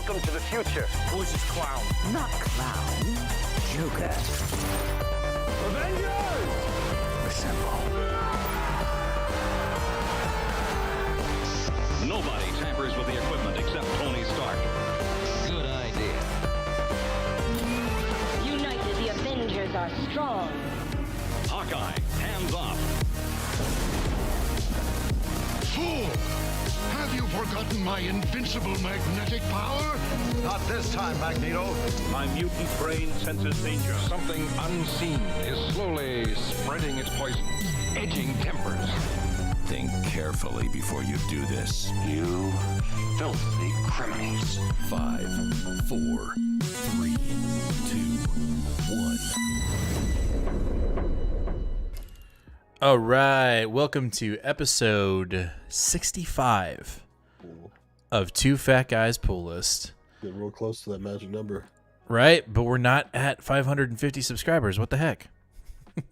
Welcome to the future. Who's this clown? Not clown. Joker. Avengers! Assemble. Nobody tampers with the equipment except Tony Stark. Good idea. United, the Avengers are strong. Hawkeye, hands off. Fool! Have you forgotten my invincible magnetic power? Not this time, Magneto. My mutant brain senses danger. Something unseen is slowly spreading its poison, edging tempers. Think carefully before you do this. You filthy criminals. 5, 4, 3, 2, 1. All right, welcome to episode 65 of Two Fat Guys Pull List. Getting real close to that magic number. Right, but we're not at 550 subscribers. What the heck? I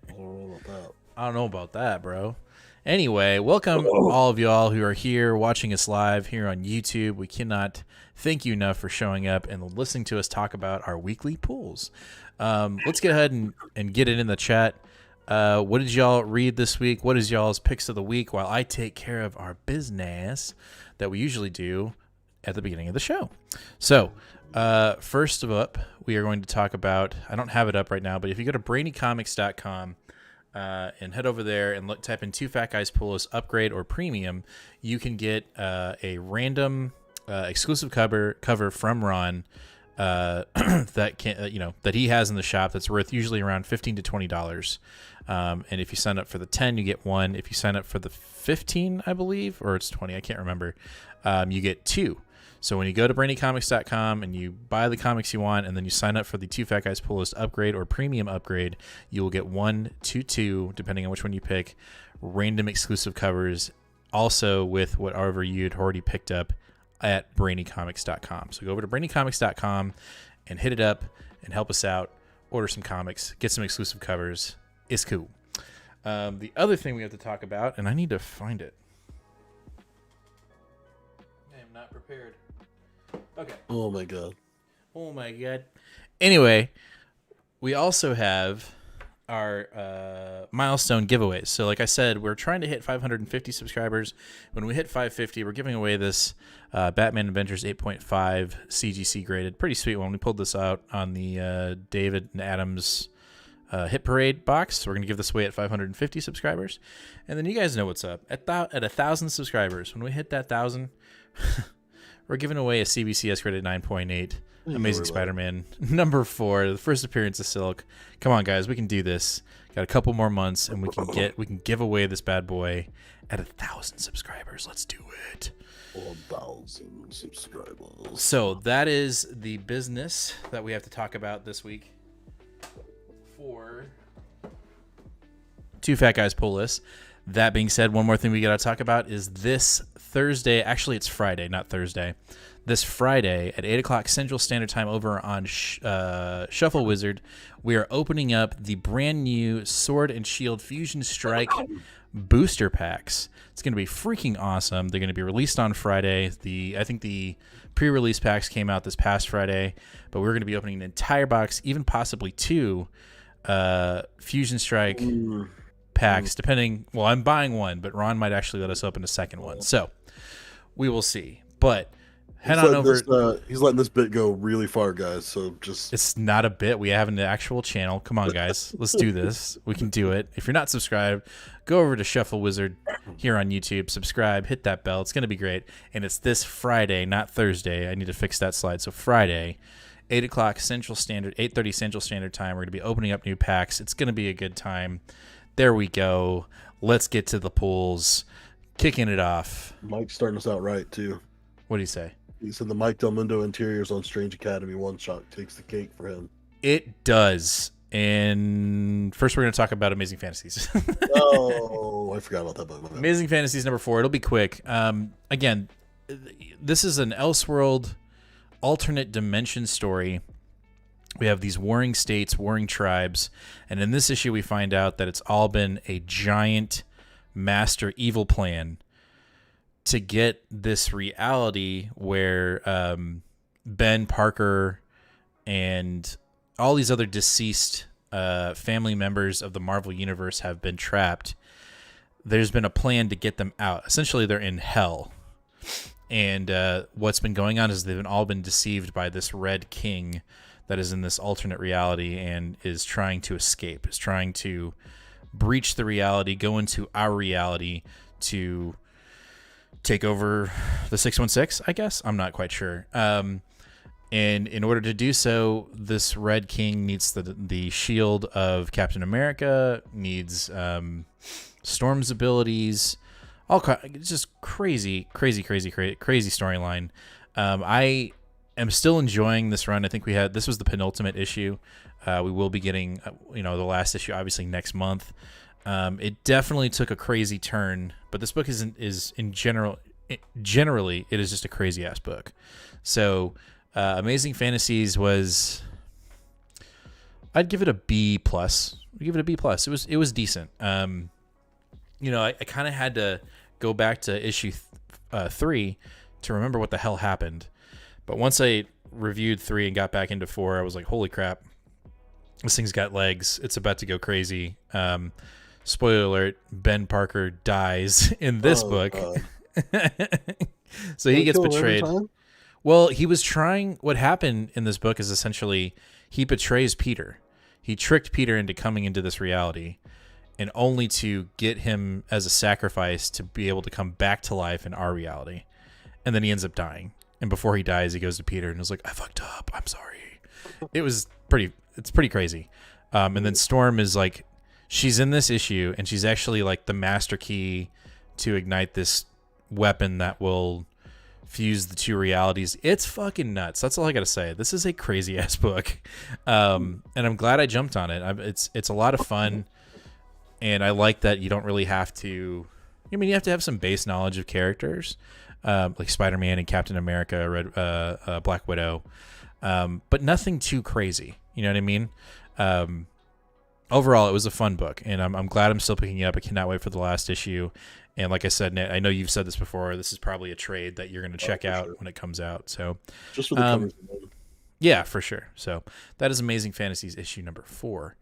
don't know about that. I don't know about that, bro. Anyway, welcome all of y'all who are here watching us live here on YouTube. We cannot thank you enough for showing up and listening to us talk about our weekly pulls. Let's get ahead and get it in the chat. What did y'all read this week? What is y'all's picks of the week while I take care of our business that we usually do at the beginning of the show? So, first of up, we are going to talk about, I don't have it up right now, but if you go to brainycomics.com and head over there and type in Two Fat Guys Pull List Upgrade or Premium, you can get a random exclusive cover from Ron that he has in the shop that's worth usually around $15 to $20. And if you sign up for the 10, you get one. If you sign up for the 15, I believe, or it's 20, I can't remember, you get two. So when you go to brainycomics.com and you buy the comics you want, and then you sign up for the Two Fat Guys Pull List Upgrade or Premium Upgrade, you will get 1 to 2, depending on which one you pick, random exclusive covers, also with whatever you'd already picked up at brainycomics.com. So go over to brainycomics.com and hit it up and help us out. Order some comics, get some exclusive covers. It's cool. The other thing we have to talk about, and I need to find it. I am not prepared. Okay. Oh my god. Oh my god. Anyway, we also have our milestone giveaways. So like I said, we're trying to hit 550 subscribers. When we hit 550, we're giving away this Batman Avengers 8.5 CGC graded. Pretty sweet one. We pulled this out on the David and Adams Hit Parade box. So we're going to give this away at 550 subscribers. And then you guys know what's up. At 1,000 subscribers, when we hit that 1,000, we're giving away a CBCS graded 9.8 Amazing Spider-Man number 4, the first appearance of Silk. Come on, guys, we can do this. Got a couple more months, and we can give away this bad boy at 1,000 subscribers. Let's do it. 1,000 subscribers. So that is the business that we have to talk about this week for Two Fat Guys Pull List. That being said, one more thing we got to talk about is this Thursday. Actually, it's Friday, not Thursday. This Friday at 8 o'clock Central Standard Time over on Shuffle Wizard, we are opening up the brand new Sword and Shield Fusion Strike booster packs. It's going to be freaking awesome. They're going to be released on Friday. I think the pre-release packs came out this past Friday, but we're going to be opening an entire box, even possibly 2 Fusion Strike packs, depending. Well, I'm buying one, but Ron might actually let us open a second one. So we will see. But head on over. He's letting this bit go really far, guys. So just. It's not a bit. We have an actual channel. Come on, guys. Let's do this. We can do it. If you're not subscribed, go over to Shuffle Wizard here on YouTube. Subscribe. Hit that bell. It's going to be great. And it's this Friday, not Thursday. I need to fix that slide. So Friday, 8 o'clock Central Standard, 8:30 Central Standard Time. We're going to be opening up new packs. It's going to be a good time. There we go. Let's get to the pulls. Kicking it off. Mike's starting us out right, too. What do you say? He said the Mike Del Mundo Interiors on Strange Academy one-shot takes the cake for him. It does. And first we're going to talk about Amazing Fantasies. Oh, I forgot about that book. Amazing Fantasies number 4. It'll be quick. Again, this is an Elseworld alternate dimension story. We have these warring states, warring tribes, and in this issue we find out that it's all been a giant master evil plan to get this reality where Ben Parker and all these other deceased family members of the Marvel Universe have been trapped, there's been a plan to get them out. Essentially, they're in hell. And what's been going on is they've all been deceived by this Red King that is in this alternate reality and is trying to escape, is trying to breach the reality, go into our reality to take over the 616, I guess. I'm not quite sure. And in order to do so, this Red King needs the shield of Captain America, needs Storm's abilities, it's just crazy storyline. I am still enjoying this run. I think this was the penultimate issue. We will be getting, the last issue obviously next month. It definitely took a crazy turn, but this book generally it is just a crazy ass book. So, Amazing Fantasies I'd give it a B plus. Give it a B plus. It was decent. I kind of had to go back to issue 3 to remember what the hell happened. But once I reviewed 3 and got back into 4, I was like, holy crap, this thing's got legs. It's about to go crazy. Spoiler alert, Ben Parker dies in this book. So he gets betrayed. Well, what happened in this book is essentially he betrays Peter. He tricked Peter into coming into this reality, and only to get him as a sacrifice to be able to come back to life in our reality. And then he ends up dying. And before he dies, he goes to Peter and is like, I fucked up. I'm sorry. It's pretty crazy. And then Storm is like, she's in this issue, and she's actually like the master key to ignite this weapon that will fuse the two realities. It's fucking nuts. That's all I got to say. This is a crazy ass book. And I'm glad I jumped on it. It's a lot of fun. And I like that you don't really have to... you have to have some base knowledge of characters, like Spider-Man and Captain America, Black Widow, but nothing too crazy. You know what I mean? Overall, it was a fun book, and I'm glad I'm still picking it up. I cannot wait for the last issue. And like I said, Nate, I know you've said this before. This is probably a trade that you're going to check out when it comes out. So just for the covers. Yeah, for sure. So that is Amazing Fantasies issue number 4.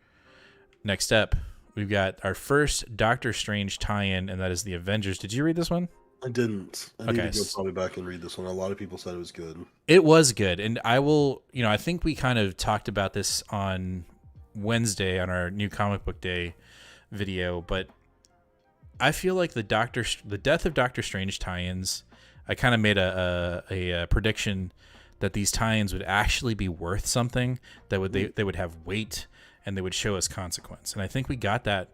Next up, we've got our first Doctor Strange tie-in, and that is the Avengers. Did you read this one? I didn't. I need to go probably back and read this one. A lot of people said it was good. It was good, and I will. I think we kind of talked about this on Wednesday on our new comic book day video, but I feel like the Death of Doctor Strange tie-ins. I kind of made a prediction that these tie-ins would actually be worth something. That they would have weight, and they would show us consequence. And I think we got that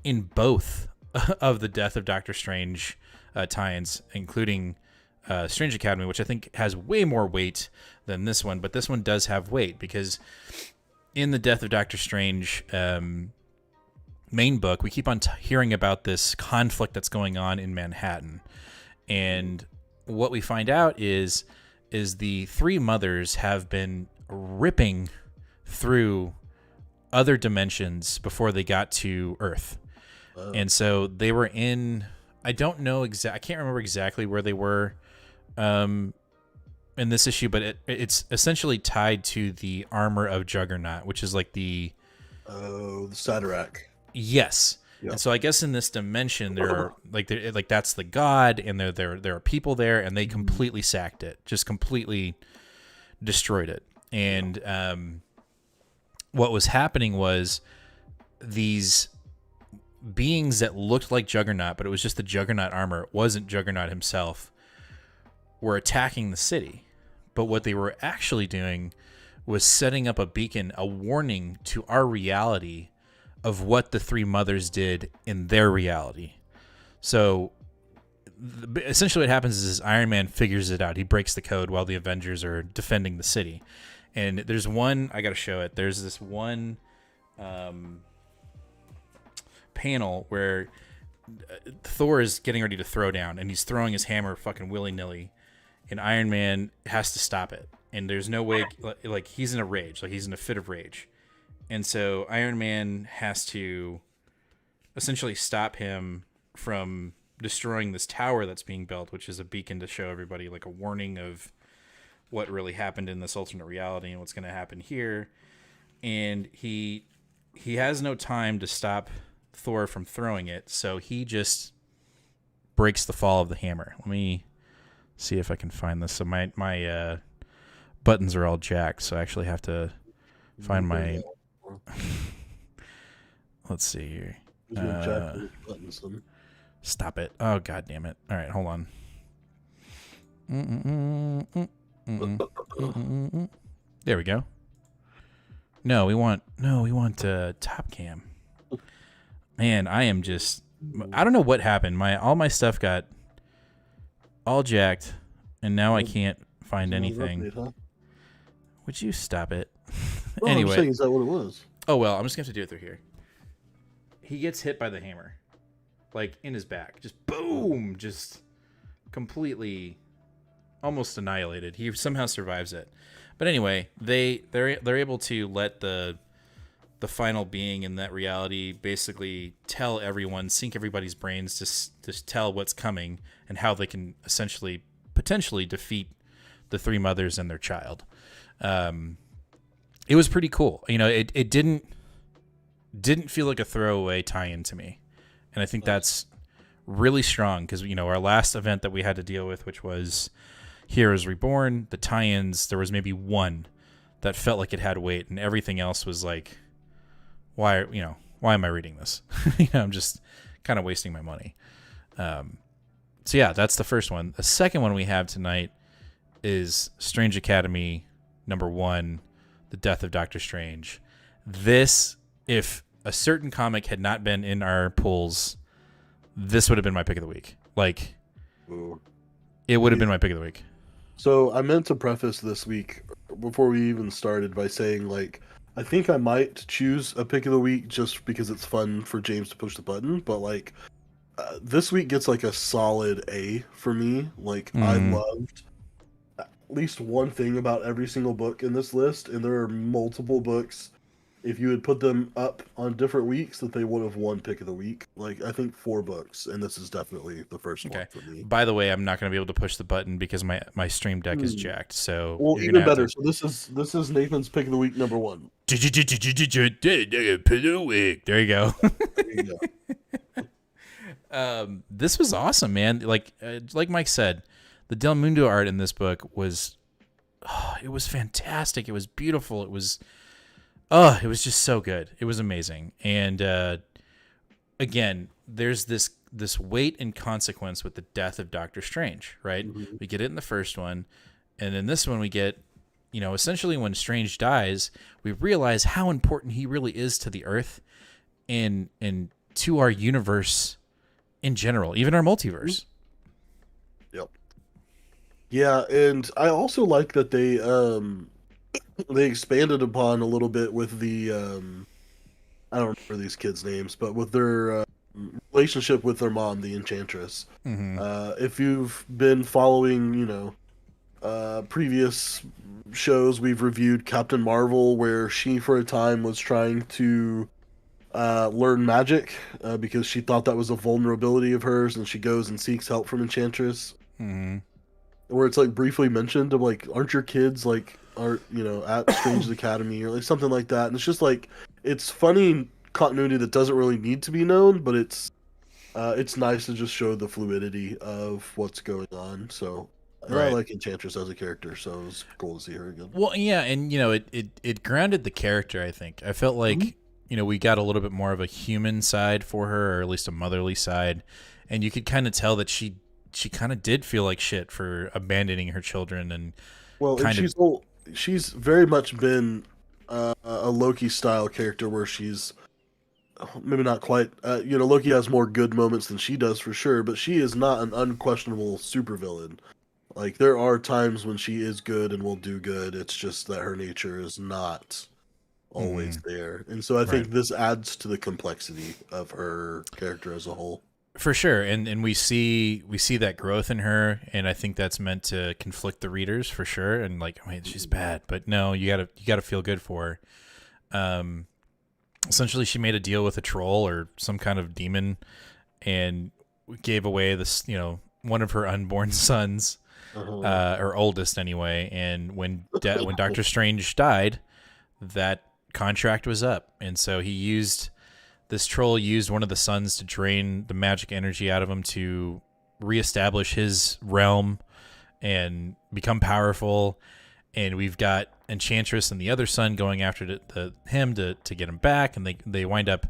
in both of the Death of Doctor Strange tie-ins, including Strange Academy, which I think has way more weight than this one. But this one does have weight because in the Death of Doctor Strange main book, we keep on hearing about this conflict that's going on in Manhattan. And what we find out is the three mothers have been ripping through other dimensions before they got to Earth. Oh. And so they were in, I don't know I can't remember exactly where they were in this issue, but it's essentially tied to the armor of Juggernaut, which is like the Satarak. Yes. Yep. And so I guess in this dimension there are like that's the god, and there are people there, and they completely sacked it, just completely destroyed it. And what was happening was these beings that looked like Juggernaut, but it was just the Juggernaut armor, it wasn't Juggernaut himself, were attacking the city. But what they were actually doing was setting up a beacon, a warning to our reality of what the three mothers did in their reality. So essentially what happens is Iron Man figures it out. He breaks the code while the Avengers are defending the city. And there's one, I got to show it. There's this one panel where Thor is getting ready to throw down, and he's throwing his hammer fucking willy-nilly, and Iron Man has to stop it. And there's no way, like he's in a rage, like he's in a fit of rage. And so Iron Man has to essentially stop him from destroying this tower that's being built, which is a beacon to show everybody, like a warning of what really happened in this alternate reality and what's going to happen here. And he has no time to stop Thor from throwing it, so he just breaks the fall of the hammer. Let me see if I can find this. So my buttons are all jacked, so I actually have to find my... Let's see here. Stop it. Oh, God damn it. All right, hold on. There we go. No, we want top cam. Man, I am just... I don't know what happened. All my stuff got all jacked, and now I can't find anything. Would you stop it? Well, anyway. I'm saying, is that what it was? Oh, well, I'm just going to have to do it through here. He gets hit by the hammer. Like, in his back. Just boom! Just completely almost annihilated. He somehow survives it. But anyway, they're able to let the final being in that reality basically tell everyone, sync everybody's brains to tell what's coming and how they can potentially defeat the three mothers and their child. It was pretty cool. You know, it didn't feel like a throwaway tie-in to me. And I think that's really strong because, you know, our last event that we had to deal with, which was Heroes Reborn, the tie-ins, there was maybe one that felt like it had weight, and everything else was like, why am I reading this? I'm just kind of wasting my money. So yeah, that's the first one. The second one we have tonight is Strange Academy #1, The Death of Doctor Strange. This, if a certain comic had not been in our pools, this would have been my pick of the week. Like, it would have been my pick of the week. So I meant to preface this week before we even started by saying, like, I think I might choose a pick of the week just because it's fun for James to push the button, but like this week gets like a solid A for me. Like, I loved at least one thing about every single book in this list, and there are multiple books, if you had put them up on different weeks, that they would have won pick of the week. Like, I think 4 books, and this is definitely the first one for me. By the way, I'm not going to be able to push the button because my stream deck is jacked. So well, even better. So this is Nathan's pick of the week #1. There you go. There you go. This was awesome, man. Like Mike said, the Del Mundo art in this book was, it was fantastic. It was beautiful. It was just so good. It was amazing. And again, there's this weight and consequence with the death of Doctor Strange, right? Mm-hmm. We get it in the first one, and in this one we get, you know, essentially when Strange dies, we realize how important he really is to the Earth and to our universe in general, even our multiverse. Yep. Yeah, and I also like that they expanded upon a little bit with the I don't remember these kids' names, but with their relationship with their mom, the Enchantress. Mm-hmm. If you've been following, you know, previous shows, we've reviewed Captain Marvel, where she for a time was trying to learn magic because she thought that was a vulnerability of hers, and she goes and seeks help from Enchantress. Mm-hmm. Where it's like briefly mentioned of like, aren't your kids like, are, you know, at Strange's Academy or like something like that, and it's just like, it's funny continuity that doesn't really need to be known, but it's nice to just show the fluidity of what's going on. So right. I like Enchantress as a character, so it was cool to see her again. Well, yeah, and you know, it grounded the character. I think I felt like you know, we got a little bit more of a human side for her, or at least a motherly side, and you could kind of tell that she kind of did feel like shit for abandoning her children, and she's very much been a Loki style character where she's maybe not quite, you know, Loki has more good moments than she does for sure, but she is not an unquestionable supervillain. Like, there are times when she is good and will do good. It's just that her nature is not always there. And so I think this adds to the complexity of her character as a whole. For sure, and we see that growth in her, and I think that's meant to conflict the readers for sure. And like, wait, she's bad, but no, you gotta feel good for her. Essentially, she made a deal with a troll or some kind of demon, and gave away this, you know, one of her unborn sons or oldest anyway. And when when Doctor Strange died, that contract was up, and so this troll used one of the suns to drain the magic energy out of him to reestablish his realm and become powerful. And we've got Enchantress and the other son going after him to get him back, and they wind up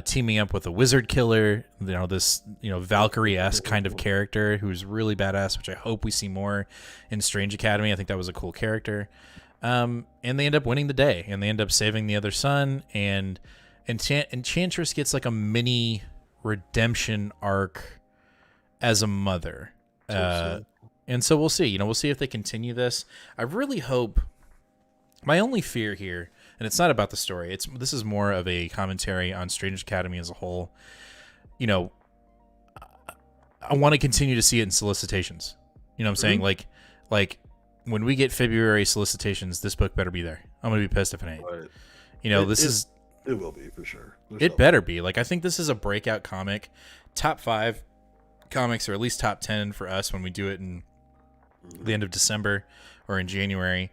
teaming up with a wizard killer, this Valkyrie-esque kind of character who's really badass, which I hope we see more in Strange Academy. I think that was a cool character. And they end up winning the day, and they end up saving the other son, and Enchantress gets like a mini redemption arc as a mother. And so we'll see. We'll see if they continue this. I really hope. My only fear here, and it's not about the story. This is more of a commentary on Strange Academy as a whole. I want to continue to see it in solicitations. You know what I'm saying? Like when we get February solicitations, this book better be there. I'm gonna be pissed if it ain't. Right. It will be for sure. It better be. Like, I think this is a breakout comic, top 5 comics, or at least top 10 for us when we do it in the end of December or in January.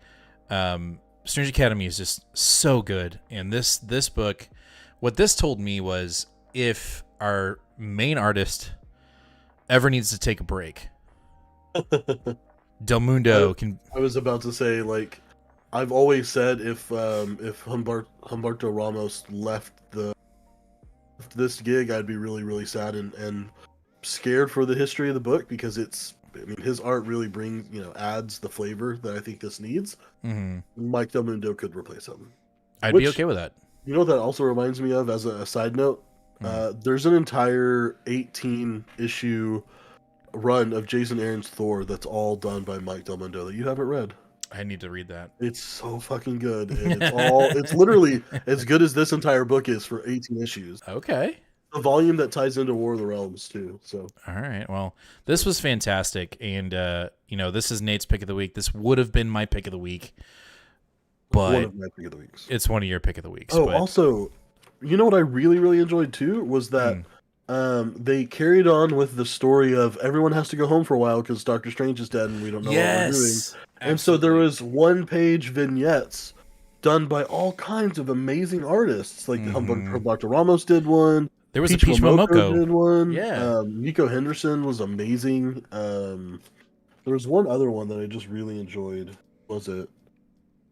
Strange Academy is just so good, and this book, what this told me was, if our main artist ever needs to take a break, Del Mundo can. I was about to say, like, I've always said if Humberto Ramos left this gig, I'd be really, really sad and scared for the history of the book, because his art really brings, adds the flavor that I think this needs. Mm-hmm. Mike Del Mundo could replace him. I'd be okay with that. You know what that also reminds me of, as a side note? There's an entire 18-issue run of Jason Aaron's Thor that's all done by Mike Del Mundo that you haven't read. I need to read that. It's so fucking good. And it's literally as good as this entire book is for 18 issues. Okay. A volume that ties into War of the Realms too. So all right. Well, this was fantastic, and this is Nate's pick of the week. This would have been my pick of the week, but one of my pick of the weeks. It's one of your pick of the weeks. Oh, but... also, you know what I really, really enjoyed too was that they carried on with the story of everyone has to go home for a while because Doctor Strange is dead and we don't know what we're doing. And so there was 1-page vignettes done by all kinds of amazing artists. Like Dr. Ramos did one. There was a Peach Momoko did one. Yeah. Nico Henderson was amazing. There was one other one that I just really enjoyed. Was it?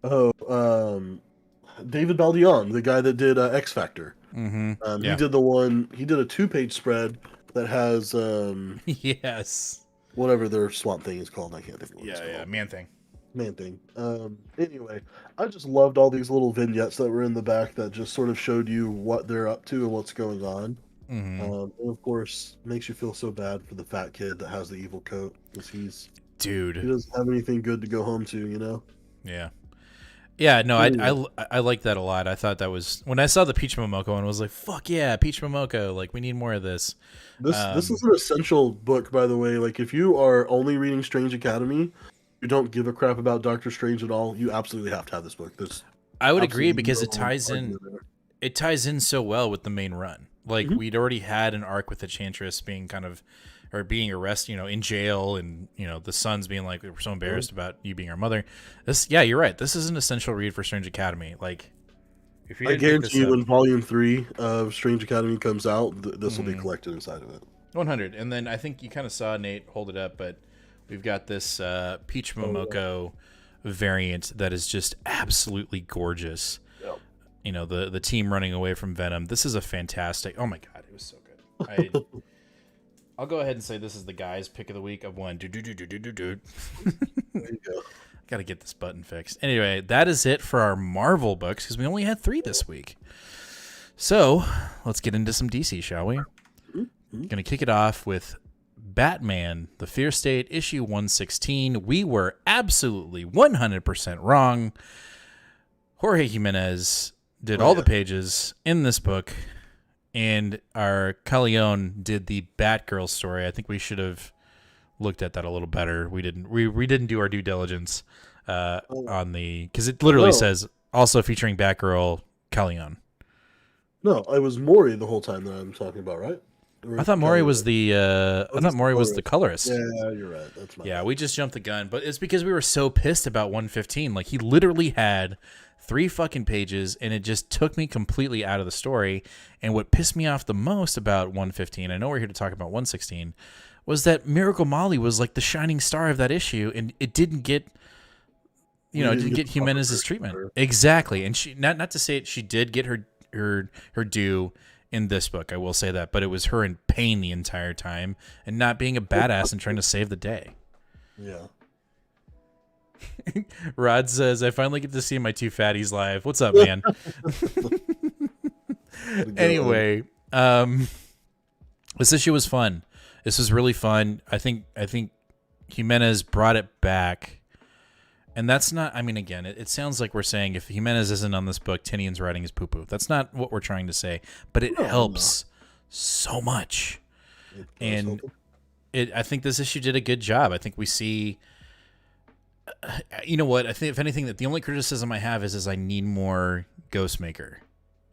Oh, David Baldeón, the guy that did X Factor. Mm-hmm. He did the one. He did a 2-page spread that has yes, whatever their swamp thing is called. I can't think of what it's called. Man thing. Anyway, I just loved all these little vignettes that were in the back that just sort of showed you what they're up to and what's going on. Mm-hmm. And of course, makes you feel so bad for the fat kid that has the evil coat, because he doesn't have anything good to go home to, Yeah, no, I like that a lot. I thought that was, when I saw the Peach Momoko one, I was like, fuck yeah, Peach Momoko, like, we need more of this. This is an essential book, by the way. Like, if you are only reading Strange Academy, you don't give a crap about Doctor Strange at all, you absolutely have to have this book. I would agree, because it ties in so well with the main run. Like, we'd already had an arc with Enchantress being being arrested, in jail, and the sons being like, we're so embarrassed about you being our mother. You're right. This is an essential read for Strange Academy. Like, if you I guarantee you, when Volume 3 of Strange Academy comes out, this will be collected inside of it. 100. And then I think you kind of saw Nate hold it up, but we've got this Peach Momoko variant that is just absolutely gorgeous. Yep. The team running away from Venom. This is a fantastic. Oh my god, it was so good. I'll go ahead and say this is the guy's pick of the week of one. There you go. Got to get this button fixed. Anyway, that is it for our Marvel books, because we only had 3 this week. So let's get into some DC, shall we? Going to kick it off with Batman, The Fear State, issue 116. We were absolutely 100% wrong. Jorge Jimenez did all the pages in this book, and our Callejon did the Batgirl story. I think we should have looked at that a little better. We didn't. We didn't do our due diligence on the, because it literally says also featuring Batgirl Callejon. No, I was Maury the whole time that I'm talking about, right? I thought Maury was the colorist. Yeah, you're right. That's my bad. We just jumped the gun, but it's because we were so pissed about 115. Like, he literally had 3 fucking pages, and it just took me completely out of the story. And what pissed me off the most about 115, I know we're here to talk about 116, was that Miracle Molly was like the shining star of that issue, and it didn't get, it didn't get Jimenez's treatment. Exactly. And she, not to say it, she did get her due in this book, I will say that, but it was her in pain the entire time and not being a badass and trying to save the day. Yeah. Rod says, I finally get to see my 2 fatties live. What's up, man? Anyway, this issue was fun. This was really fun. I think Jimenez brought it back. And that's not, I mean, again, it sounds like we're saying if Jimenez isn't on this book, Tynion's writing is poo-poo. That's not what we're trying to say, but it helps so much. And I think this issue did a good job. I think we see, you know what, I think if anything, that the only criticism I have is I need more Ghostmaker.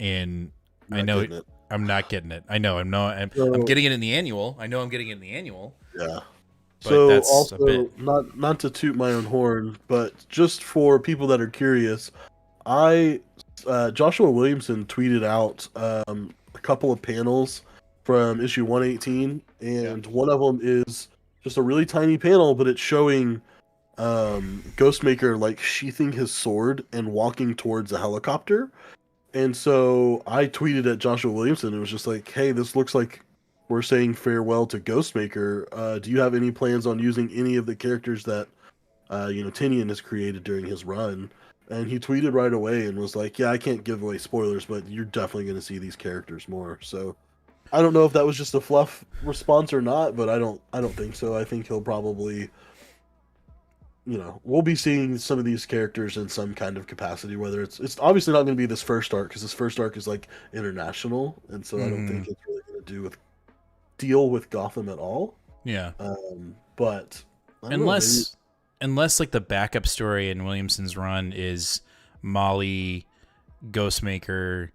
And I know I'm not getting it. I know I'm getting it in the annual. I know I'm getting it in the annual. Yeah. But so that's also, not to toot my own horn, but just for people that are curious, Joshua Williamson tweeted out a couple of panels from issue 118, and one of them is just a really tiny panel, but it's showing Ghostmaker like sheathing his sword and walking towards a helicopter. And so I tweeted at Joshua Williamson and was just like, hey, this looks like we're saying farewell to Ghostmaker. Do you have any plans on using any of the characters that Tynion has created during his run? And he tweeted right away and was like, yeah, I can't give away spoilers, but you're definitely going to see these characters more. So I don't know if that was just a fluff response or not, but I don't think so. I think he'll probably, we'll be seeing some of these characters in some kind of capacity, whether it's obviously not going to be this first arc, because this first arc is like international, and so I don't think it's really going to deal with Gotham at all. Yeah. But unless like the backup story in Williamson's run is Molly, Ghostmaker,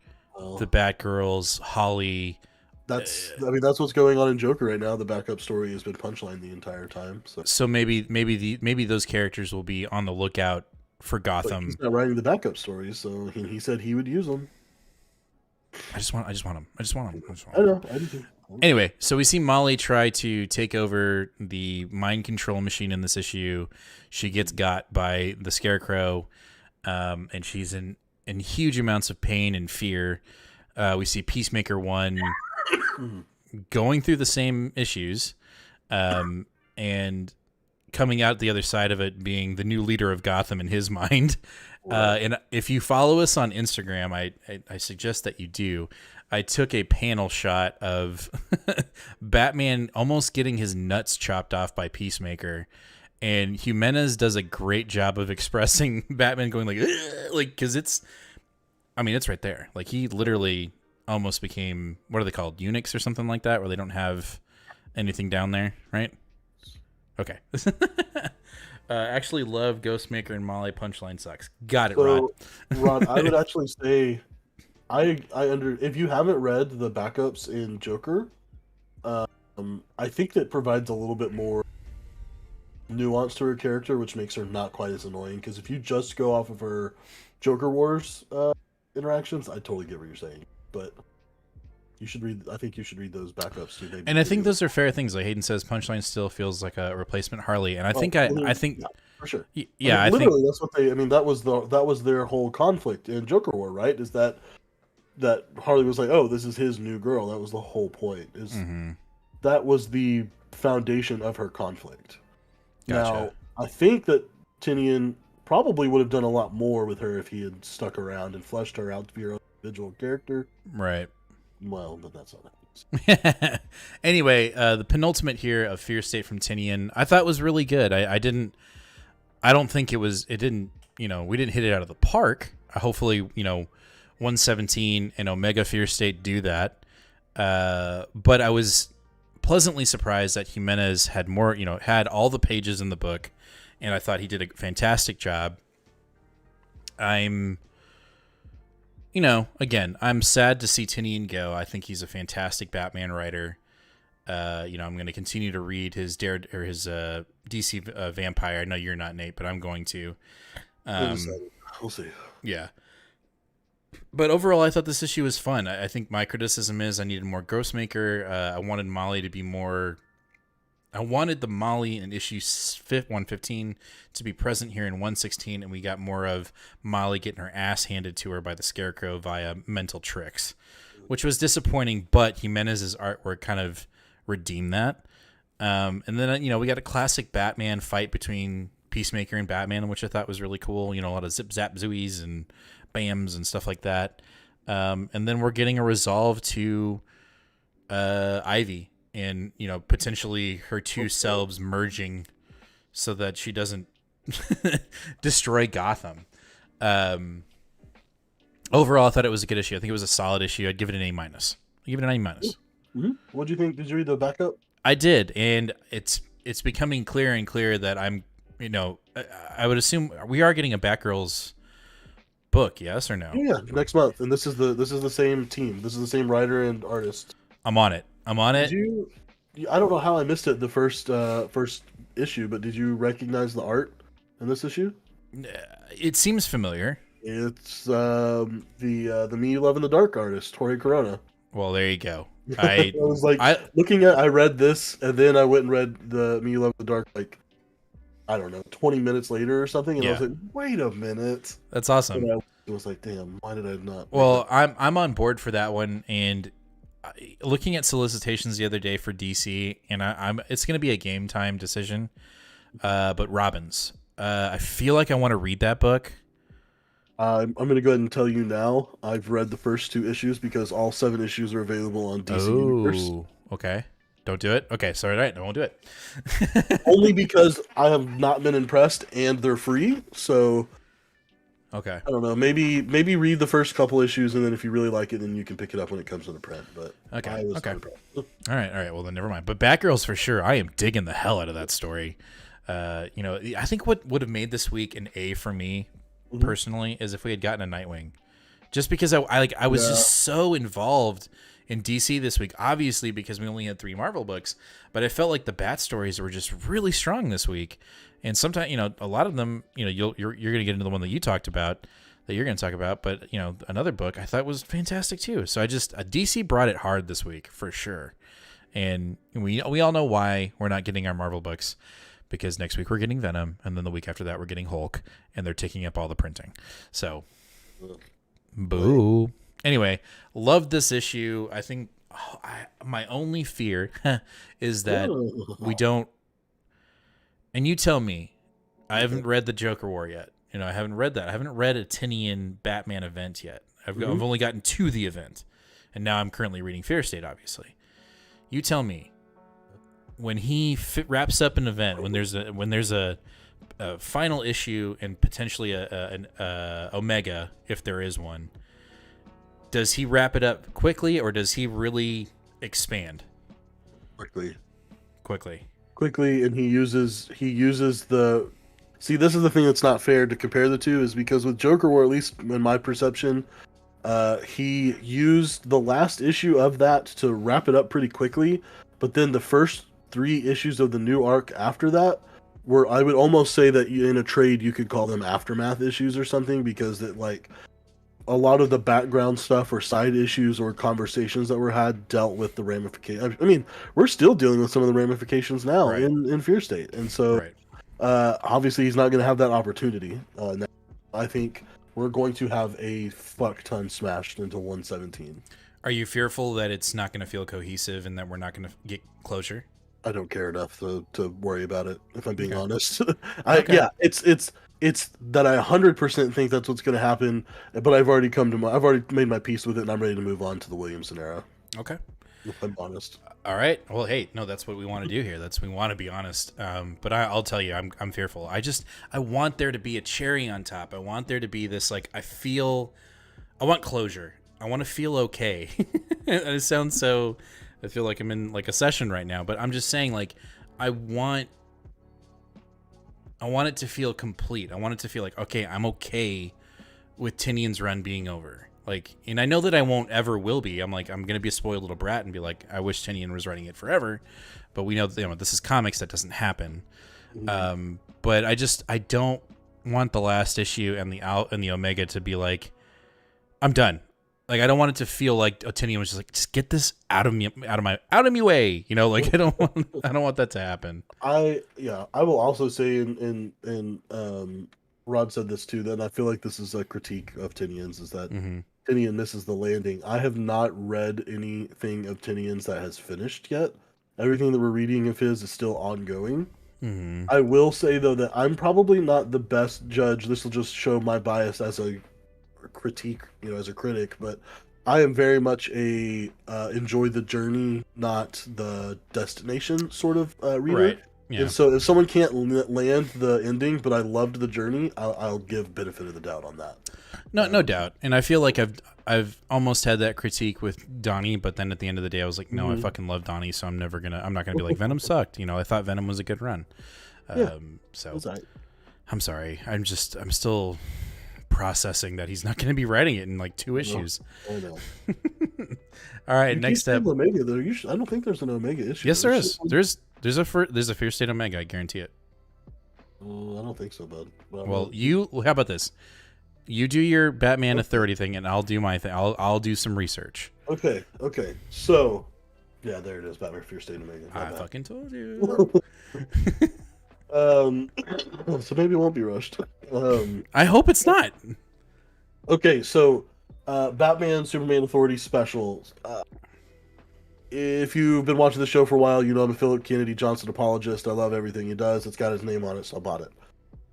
the Batgirls, Holly. That's what's going on in Joker right now. The backup story has been Punchline the entire time. So maybe those characters will be on the lookout for Gotham. But he's not writing the backup stories, so he said he would use them. I just want them. I know. I do too. Anyway, so we see Molly try to take over the mind control machine in this issue. She gets got by the Scarecrow, and she's in huge amounts of pain and fear. We see Peacemaker 1 going through the same issues, and coming out the other side of it being the new leader of Gotham in his mind. And if you follow us on Instagram, I suggest that you do. I took a panel shot of Batman almost getting his nuts chopped off by Peacemaker, and Jimenez does a great job of expressing Batman going because it's right there. Like, he literally almost became, what are they called, eunuchs or something like that, where they don't have anything down there, right? Okay. Actually love Ghostmaker and Molly. Punchline sucks. Got it, Rod. Rod, I would actually say, if you haven't read the backups in Joker, I think that provides a little bit more nuance to her character, which makes her not quite as annoying. Because if you just go off of her Joker Wars interactions, I totally get what you're saying. But I think you should read those backups too. And I think those are fair things. Like Hayden says, Punchline still feels like a replacement Harley, and I think for sure. Yeah, literally, that's what they. I mean, that was their whole conflict in Joker War, right? Is that Harley was like, oh, this is his new girl. That was the whole point. That was the foundation of her conflict. Gotcha. Now, I think that Tynion probably would have done a lot more with her if he had stuck around and fleshed her out to be her own individual character. Right. Well, but that's not that. Anyway, the penultimate here of Fear State from Tynion, I thought was really good. I don't think we didn't hit it out of the park. Hopefully, 117 and Omega Fear State do that. But I was pleasantly surprised that Jimenez had more, had all the pages in the book, and I thought he did a fantastic job. I'm sad to see Tynion go. I think he's a fantastic Batman writer. I'm going to continue to read his DC Vampire. I know you're not, Nate, but I'm going to. We'll see. Yeah. But overall, I thought this issue was fun. I think my criticism is I needed more Grossmaker. I wanted Molly to be more... I wanted the Molly in issue 115 to be present here in 116, and we got more of Molly getting her ass handed to her by the Scarecrow via mental tricks, which was disappointing, but Jimenez's artwork kind of redeemed that. And then, we got a classic Batman fight between Peacemaker and Batman, which I thought was really cool. A lot of zip, zap, zooies and bams and stuff like that. And then we're getting a resolve to Ivy. And, potentially her two selves merging so that she doesn't destroy Gotham. Overall, I thought it was a good issue. I think it was a solid issue. I'd give it an A-. I'd give it an A-. Mm-hmm. What do you think? Did you read the backup? I did, and it's becoming clearer and clearer that I'm, I would assume we are getting a Batgirl's book, yes or no? Yeah, next month. And this is the same team. This is the same writer and artist. I'm on it. I don't know how I missed it the first issue, but did you recognize the art in this issue? It seems familiar. It's the Me You Love in the Dark artist, Tori Corona. Well, there you go. I was like I read this, and then I went and read the Me You Love in the Dark, like, I don't know, 20 minutes later or something, and I was like, wait a minute. That's awesome. And I was like, damn, why did I not? Well, I'm on board for that one, and looking at solicitations the other day for DC, and it's going to be a game time decision. But Robbins, I feel like I want to read that book. I'm going to go ahead and tell you now. I've read the first 2 issues because all 7 issues are available on DC Universe. Okay. Don't do it. Okay, sorry, right? I won't do it. Only because I have not been impressed, and they're free. So, okay. I don't know. Maybe read the first couple issues, and then if you really like it, then you can pick it up when it comes to the print. But okay. All right. Well, then never mind. But Batgirls for sure. I am digging the hell out of that story. I think what would have made this week an A for me personally is if we had gotten a Nightwing, just because I was just so involved in DC this week. Obviously, because we only had 3 Marvel books, but I felt like the Bat stories were just really strong this week. And sometimes, a lot of them, you're going to get into the one that you talked about, that you're going to talk about. But, another book I thought was fantastic too. So DC brought it hard this week for sure. And we all know why we're not getting our Marvel books, because next week we're getting Venom, and then the week after that we're getting Hulk, and they're taking up all the printing. So, boo. Anyway, loved this issue. I think my only fear is that we don't. And you tell me, I haven't read the Joker War yet. I haven't read that. I haven't read a Tynion Batman event yet. I've only gotten to the event, and now I'm currently reading Fear State, obviously. You tell me, when he wraps up an event, when there's a final issue and potentially an Omega, if there is one, does he wrap it up quickly, or does he really expand? Quickly, and he uses the... See, this is the thing that's not fair to compare the two, is because with Joker War, at least in my perception, he used the last issue of that to wrap it up pretty quickly, but then the first 3 issues of the new arc after that were, I would almost say that in a trade you could call them aftermath issues or something, because it, like, a lot of the background stuff or side issues or conversations that were had dealt with the ramifications. I mean, we're still dealing with some of the ramifications now in Fear State, and so obviously he's not going to have that opportunity. Now. I think we're going to have a fuck ton smashed into 117. Are you fearful that it's not going to feel cohesive and that we're not going to get closure? I don't care enough to worry about it, if I'm being honest. It's that I 100% think that's what's going to happen, but I've already made my peace with it, and I'm ready to move on to the Williamson era. Okay. If I'm honest. All right. Well, hey, no, that's what we want to do here. We want to be honest. But I'll tell you, I'm fearful. I want there to be a cherry on top. I want there to be this, like, I want closure. I want to feel okay. It sounds so, I feel like I'm in like a session right now, but I'm just saying, like, I want it to feel complete. I want it to feel like, okay, I'm okay with Tynion's run being over. Like, and I know that I won't ever will be. I'm gonna be a spoiled little brat and be like, I wish Tynion was writing it forever, but we know that, this is comics, that doesn't happen. But I don't want the last issue and the Omega to be like, I'm done. Like, I don't want it to feel like Tynion was just like, just get this out of my way. Like, I don't want that to happen. I will also say, and Rod said this too, that I feel like this is a critique of Tynion's, is that Tynion, this is the landing. I have not read anything of Tynion's that has finished yet. Everything that we're reading of his is still ongoing. I will say, though, that I'm probably not the best judge. This will just show my bias as a critique, as a critic, but I am very much a enjoy the journey, not the destination sort of reader. Right. Yeah. And so if someone can't land the ending, but I loved the journey, I'll give benefit of the doubt on that. No doubt. And I feel like I've almost had that critique with Donnie, but then at the end of the day, I was like, no, I fucking love Donnie, so I'm not gonna be like, Venom sucked. I thought Venom was a good run. So right. I'm sorry. I'm still processing that he's not going to be writing it in like 2 issues. Oh no. All right, next up. Omega, I don't think there's an Omega issue. Yes, there is. There's a Fear State Omega. I guarantee it. Oh, I don't think so, bud. Well, how about this? You do your Batman Authority thing, and I'll do my thing. I'll do some research. Okay. So, yeah, there it is. Batman Fear State Omega. I fucking told you. So maybe it won't be rushed. I hope it's not. Okay, so Batman Superman Authority specials. If you've been watching the show for a while, you know I'm a Philip Kennedy Johnson apologist. I love everything he does. It's got his name on it, so I bought it.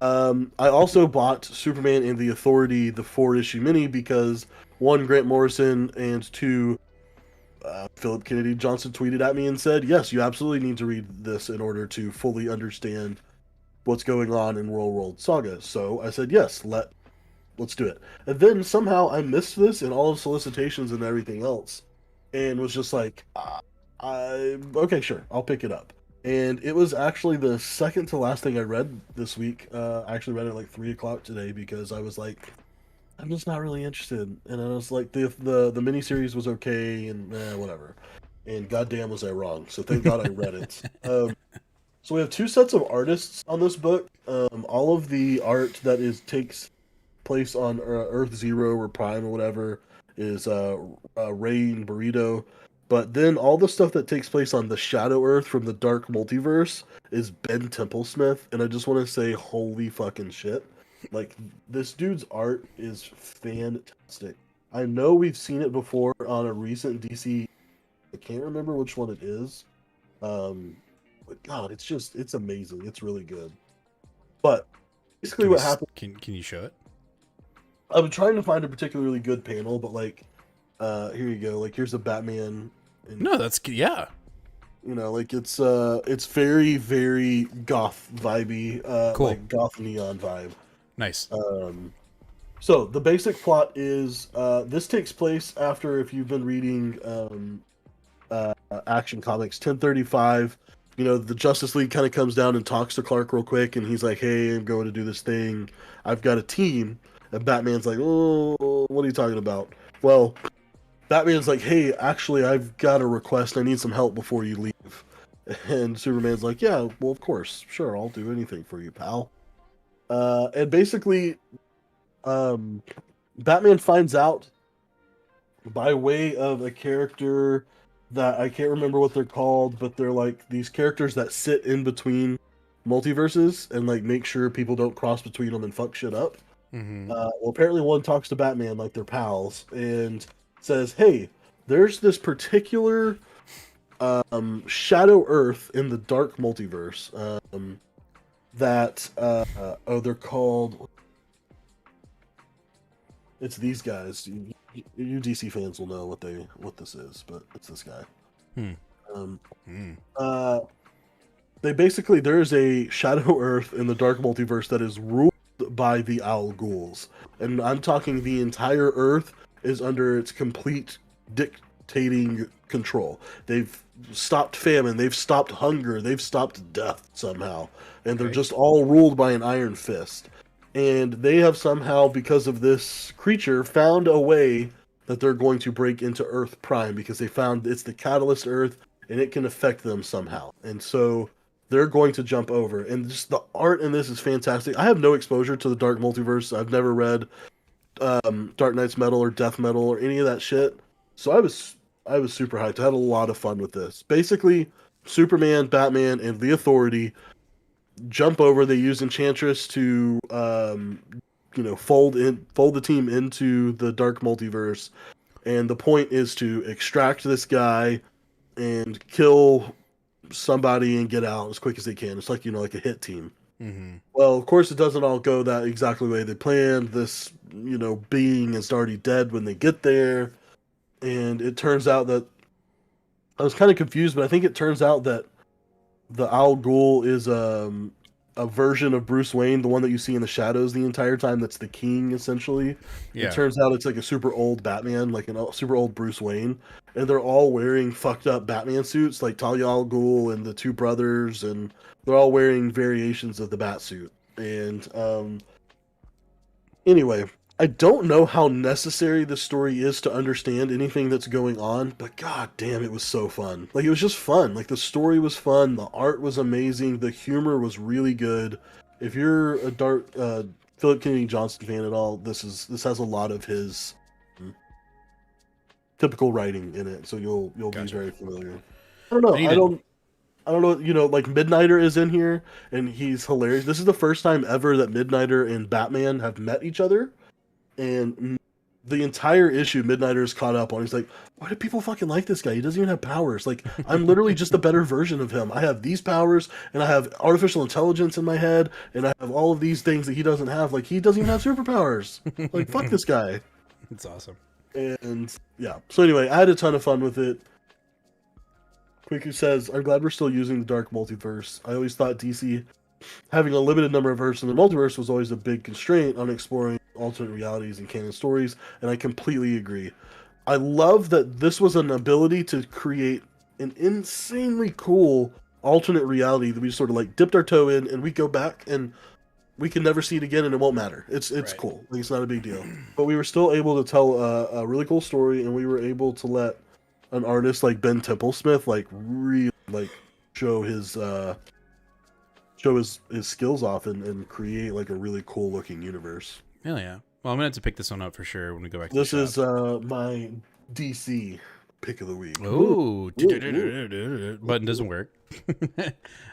I also bought Superman and the Authority, the 4-issue mini, because 1, Grant Morrison, and 2, Philip Kennedy Johnson tweeted at me and said, yes, you absolutely need to read this in order to fully understand what's going on in World Saga. So I said, yes, let's do it. And then somehow I missed this in all of solicitations and everything else, and was just like, okay, sure, I'll pick it up. And it was actually the second to last thing I read this week. I actually read it like 3 o'clock today because I was like, I'm just not really interested. And I was like, the miniseries was okay and whatever. And goddamn was I wrong. So thank God I read it. So we have 2 sets of artists on this book. All of the art that takes place on Earth Zero or Prime or whatever is Ray and Burrito. But then all the stuff that takes place on the Shadow Earth from the Dark Multiverse is Ben Templesmith. And I just want to say, holy fucking shit. Like, this dude's art is fantastic. I know we've seen it before on a recent DC. I can't remember which one it is. But God, it's amazing. It's really good. But basically what happened... Can you show it? I've been trying to find a particularly good panel, but like, here you go. Like, here's a Batman. No, that's... Yeah. Like, it's very, very goth vibey. Cool. Like, goth neon vibe. Nice. So the basic plot is this takes place after, if you've been reading Action Comics 1035, the Justice League kind of comes down and talks to Clark real quick, and he's like, hey, I'm going to do this thing. I've got a team. And Batman's like, oh, what are you talking about? Well, Batman's like, hey, actually, I've got a request. I need some help before you leave. And Superman's like, yeah, well, of course. Sure, I'll do anything for you, pal. And basically, Batman finds out by way of a character that I can't remember what they're called, but they're like these characters that sit in between multiverses and like make sure people don't cross between them and fuck shit up. Well, apparently one talks to Batman like they're pals and says, hey, there's this particular Shadow Earth in the Dark Multiverse that they're called, it's these guys. You DC fans will know what this is, but it's this guy. They basically, there's a Shadow Earth in the Dark Multiverse that is ruled by the Al Ghouls, and I'm talking the entire Earth is under its complete dictating control. They've stopped famine, they've stopped hunger, they've stopped death somehow, and they're just all ruled by an iron fist. And they have somehow, because of this creature, found a way that they're going to break into Earth Prime because they found it's the catalyst Earth and it can affect them somehow. And so they're going to jump over. And just the art in this is fantastic. I have no exposure to the Dark Multiverse. I've never read Dark Knight's Metal or Death Metal or any of that shit. So I was super hyped. I had a lot of fun with this. Basically, Superman, Batman, and the Authority jump over. They use Enchantress to fold the team into the Dark Multiverse, and the point is to extract this guy and kill somebody and get out as quick as they can. It's like like a hit team. Mm-hmm. Well, of course, it doesn't all go that exactly the way they planned. This being is already dead when they get there, and it turns out that I was kind of confused, but I think it turns out that the Al Ghul is a version of Bruce Wayne, the one that you see in the shadows the entire time. That's the King, essentially. Yeah. It turns out it's like a super old Batman, like a super old Bruce Wayne, and they're all wearing fucked up Batman suits, like Talia al Ghul and the two brothers, and they're all wearing variations of the bat suit. And anyway, I don't know how necessary this story is to understand anything that's going on, but god damn, it was so fun. Like, it was just fun. Like, the story was fun, the art was amazing, the humor was really good. If you're a Philip Kennedy Johnson fan at all, this has a lot of his typical writing in it, so you'll be very familiar. I don't know, like Midnighter is in here, and he's hilarious. This is the first time ever that Midnighter and Batman have met each other. And the entire issue, Midnighter is caught up on. He's like, why do people fucking like this guy? He doesn't even have powers. Like, I'm literally just a better version of him. I have these powers, and I have artificial intelligence in my head, and I have all of these things that he doesn't have. Like, he doesn't even have superpowers. Like, fuck this guy. It's awesome. And, yeah. So anyway, I had a ton of fun with it. Quick says, I'm glad we're still using the Dark Multiverse. I always thought DC having a limited number of Earths in the multiverse was always a big constraint on exploring alternate realities and canon stories, and I completely agree. I love that this was an ability to create an insanely cool alternate reality that we just sort of like dipped our toe in, and we go back and we can never see it again, and it won't matter. It's right. Cool. Like, it's not a big deal. But we were still able to tell a really cool story, and we were able to let an artist like Ben Templesmith really show his skills off and create like a really cool looking universe. Hell yeah. Well, I'm gonna have to pick this one up for sure when we go back to this the shop. Is my DC pick of the week. Ooh. Button doesn't work.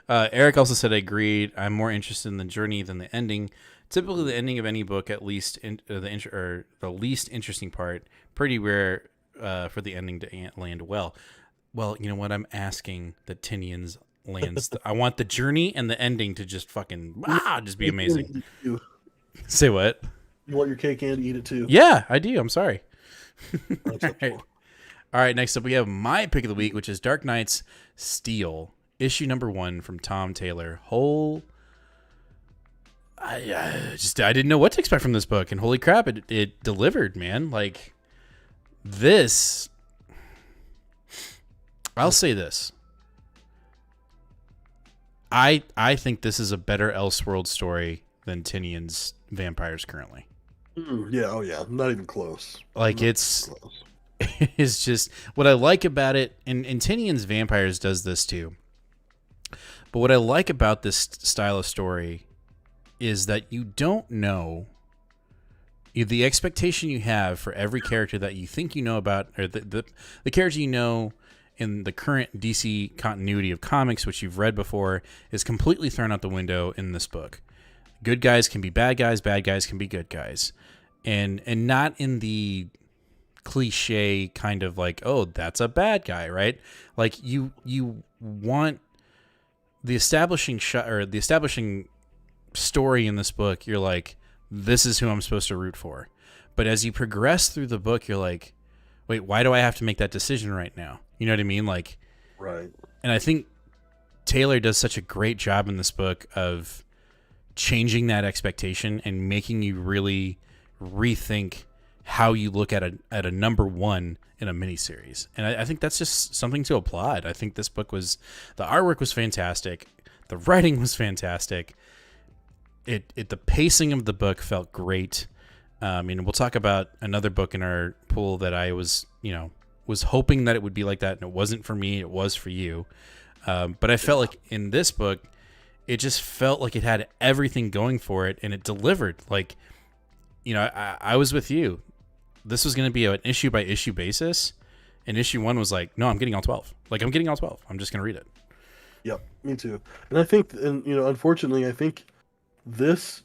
Eric also said, I agreed. I'm more interested in the journey than the ending. Typically, the ending of any book, at least the least interesting part, pretty rare for the ending to land well. Well, you know what? I'm asking that Tynion's lands. I want the journey and the ending to just fucking just be amazing. Say what? You want your cake and eat it too? Yeah, I do. I'm sorry. All right. Next up, we have my pick of the week, which is Dark Knight's Steel, issue number 1 from Tom Taylor. I didn't know what to expect from this book, and holy crap, it delivered, man. Like this. I'll say this. I think this is a better Elseworld story than Tynion's Vampires currently. Yeah, oh yeah, not even close. Like, it's just what I like about it, and Tynion's Vampires does this too. But what I like about this style of story is that you don't know the expectation you have for every character that you think you know about, or the character you know in the current DC continuity of comics, which you've read before, is completely thrown out the window in this book. Good guys can be bad guys can be good guys. And not in the cliche kind of like, oh, that's a bad guy, right? Like, you want the establishing the establishing story in this book, you're like, this is who I'm supposed to root for. But as you progress through the book, you're like, wait, why do I have to make that decision right now? You know what I mean? Like, right. And I think Taylor does such a great job in this book of changing that expectation and making you really rethink how you look at a number 1 in a miniseries. And I think that's just something to applaud. I think this book the artwork was fantastic. The writing was fantastic. The pacing of the book felt great. And we'll talk about another book in our pool that I was hoping that it would be like that, and it wasn't for me. It was for you. But I felt like in this book, it just felt like it had everything going for it, and it delivered. Like, I was with you. This was going to be an issue by issue basis, and issue 1 was like, no, I'm getting all 12. Like, I'm getting all 12. I'm just going to read it. Yep, me too. And I think, unfortunately, I think this,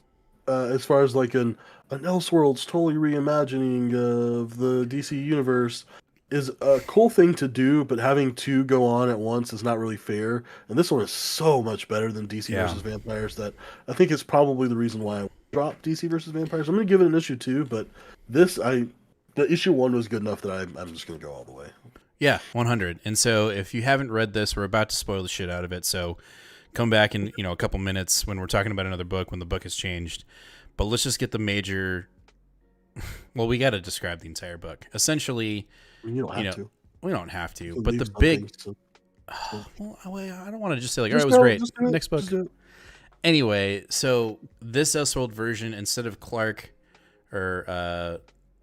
as far as like an Elseworlds totally reimagining of the DC universe, is a cool thing to do, but having 2 go on at once is not really fair. And this one is so much better than DC versus Vampires that I think it's probably the reason why I dropped DC versus Vampires. I'm going to give it an issue 2, but the issue 1 was good enough that I'm just going to go all the way. Yeah, 100. And so if you haven't read this, we're about to spoil the shit out of it. So come back in, a couple minutes when we're talking about another book, when the book has changed. But let's just get the major... Well, we got to describe the entire book. Essentially, you don't have to. We don't have to. So but the big... Well, I don't want to just say, like, all right, it was great. Next book. Anyway, so this Elseworld version, instead of Clark, or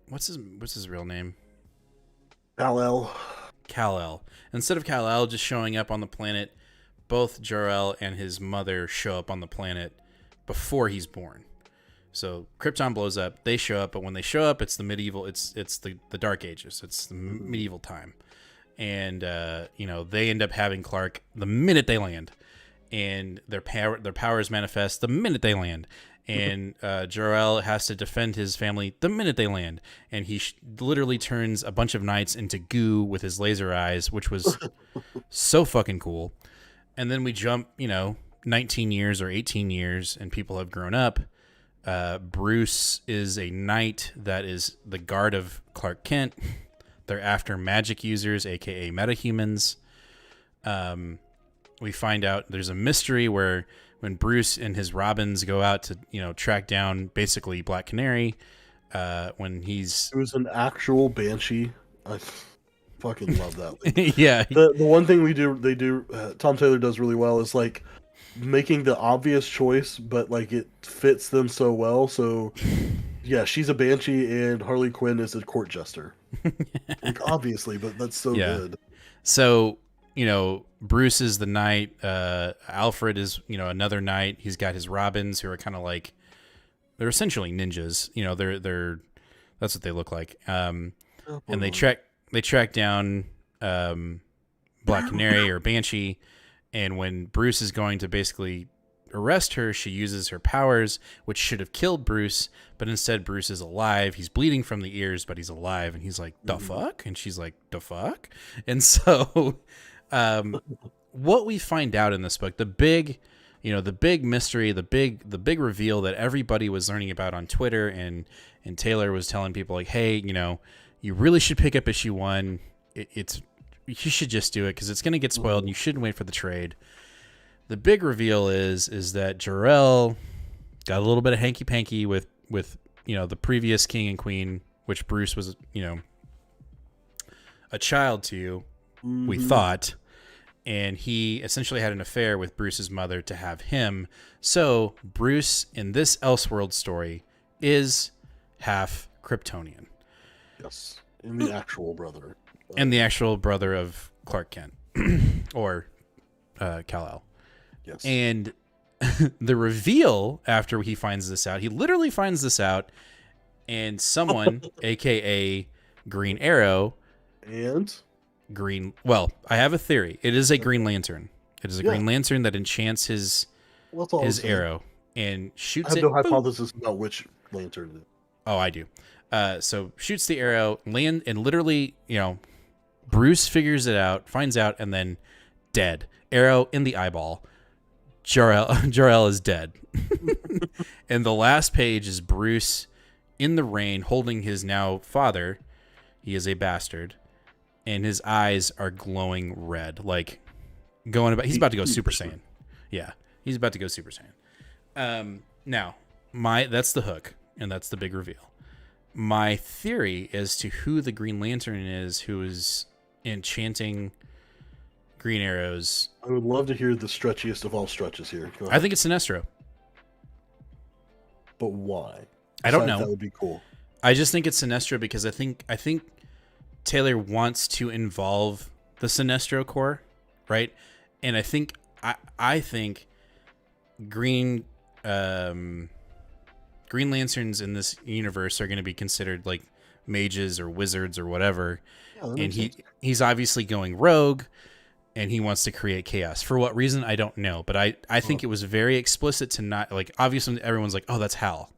what's his real name? Kal-El. Instead of Kal-El just showing up on the planet, both Jor-El and his mother show up on the planet before he's born. So Krypton blows up, they show up, but when they show up, it's the medieval, it's the Dark Ages, it's the medieval time. And they end up having Clark the minute they land, and their powers manifest the minute they land. And Jor-El has to defend his family the minute they land. And he literally turns a bunch of knights into goo with his laser eyes, which was so fucking cool. And then we jump, 19 years or 18 years, and people have grown up. Bruce is a knight that is the guard of Clark Kent. They're after magic users, a.k.a. metahumans. We find out there's a mystery where... when Bruce and his Robins go out to, track down basically Black Canary, when he's... It was an actual Banshee. I fucking love that. Yeah. The one thing Tom Taylor does really well is, like, making the obvious choice, but, like, it fits them so well. So, yeah, she's a Banshee and Harley Quinn is a court jester. Like, obviously, but that's so good. So... Bruce is the knight. Alfred is, another knight. He's got his Robins, who are kind of like, they're essentially ninjas. They're that's what they look like. And they track down Black Canary or Banshee. And when Bruce is going to basically arrest her, she uses her powers, which should have killed Bruce, but instead Bruce is alive. He's bleeding from the ears, but he's alive. And he's like, the fuck? And she's like, the fuck? And so... what we find out in this book, the big mystery, the big reveal that everybody was learning about on Twitter, and Taylor was telling people, like, hey, you really should pick up issue 1. You should just do it because it's going to get spoiled and you shouldn't wait for the trade. The big reveal is that Jor-El got a little bit of hanky-panky with the previous king and queen, which Bruce was, a child to, we thought, and he essentially had an affair with Bruce's mother to have him. So Bruce in this Elseworld story is half Kryptonian. Yes, and the actual brother. And the actual brother of Clark Kent, or Kal-El. Yes. And the reveal after he finds this out, he literally finds this out, and someone, a.k.a. Green Arrow, and... I have a theory. It is a Green Lantern. It is a Green Lantern that enchants his arrow and shoots it. I have no hypothesis about which lantern it is. Oh, I do. So shoots the arrow, and literally, Bruce figures it out, finds out, and then dead. Arrow in the eyeball. Jor-El is dead. And the last page is Bruce in the rain holding his now father. He is a bastard. And his eyes are glowing red, like he's about to go Super Saiyan. Yeah, he's about to go Super Saiyan. Now, that's the hook, and that's the big reveal. My theory as to who the Green Lantern is, who is enchanting Green Arrows. I would love to hear the stretchiest of all stretches here. Go ahead. I think it's Sinestro. But why? I don't know. That would be cool. I just think it's Sinestro because I think Taylor wants to involve the Sinestro Corps, right? And I think Green Lanterns in this universe are going to be considered like mages or wizards or whatever. Yeah, that And makes sense. he's obviously going rogue, and he wants to create chaos. For what reason, I don't know. But I think it was very explicit to not, like, obviously everyone's like, oh, that's Hal.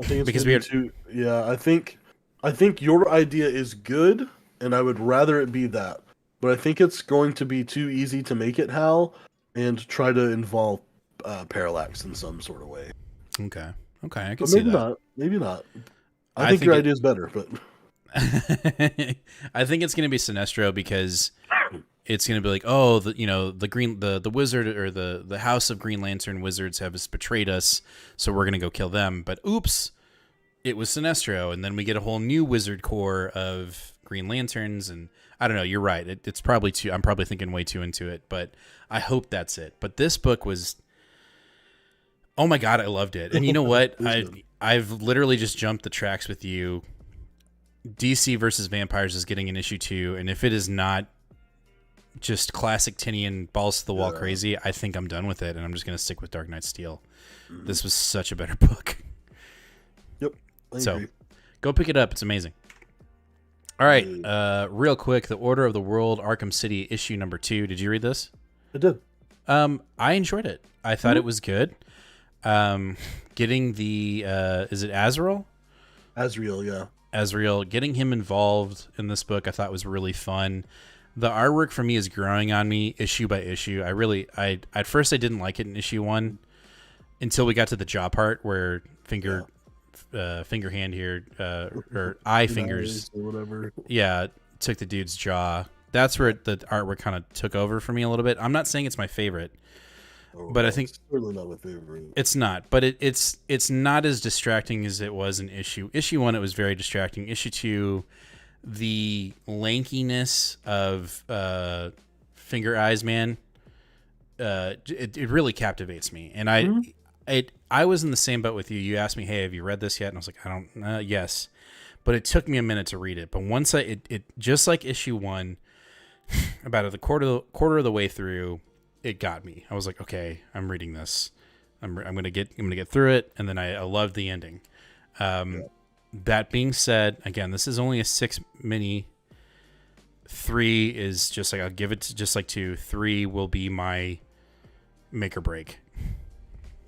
I think it's Because because I think your idea is good, and I would rather it be that. But I think it's going to be too easy to make it Hal and try to involve Parallax in some sort of way. Okay, I can But see maybe that. not. Maybe not. I I think think your it- idea is better, but I think it's going to be Sinestro because it's going to be like, oh, the wizard or the House of Green Lantern wizards have betrayed us, so we're going to go kill them. But oops, it was Sinestro, and then we get a whole new wizard corps of Green Lanterns, and I don't know. You're right. It's probably too. I'm probably thinking way too into it, but I hope that's it. But this book was, oh my god, I loved it. And you know what? I've literally just jumped the tracks with you. DC versus Vampires is getting an issue 2, and if it is not just classic Tynion balls to the wall crazy, I think I'm done with it, and I'm just going to stick with Dark Knight Steel. This was such a better book. yep. I So agree. go pick it up. It's amazing. All right. Real quick, The Order of the World, Arkham City, issue number 2. Did you read this? I did. I enjoyed it. I thought it was good. Getting the, is it Azrael? Azrael, yeah. Azrael, getting him involved in this book, I thought was really fun. The artwork for me is growing on me issue by issue. I at first I didn't like it in issue 1 until we got to the jaw part where finger hand here, or eye fingers, or whatever. yeah, took the dude's jaw. That's where the artwork kind of took over for me a little bit. I'm not saying it's my favorite, but I think It's certainly not my favorite. it's not. But it's not as distracting as it was in issue 1. It was very distracting. Issue 2, the lankiness of Finger Eyes Man, it really captivates me. And I was in the same boat with you. You asked me, hey, have you read this yet? And I was like, I don't. Yes, but it took me a minute to read it. But once it just like issue 1, about a quarter of the way through, it got me. I was like, okay, I'm reading this. I'm gonna get through it, and then I loved the ending. That being said, again, this is only a 6 mini. 3 is just like, I'll give it to just like 2. 3 will be my make or break.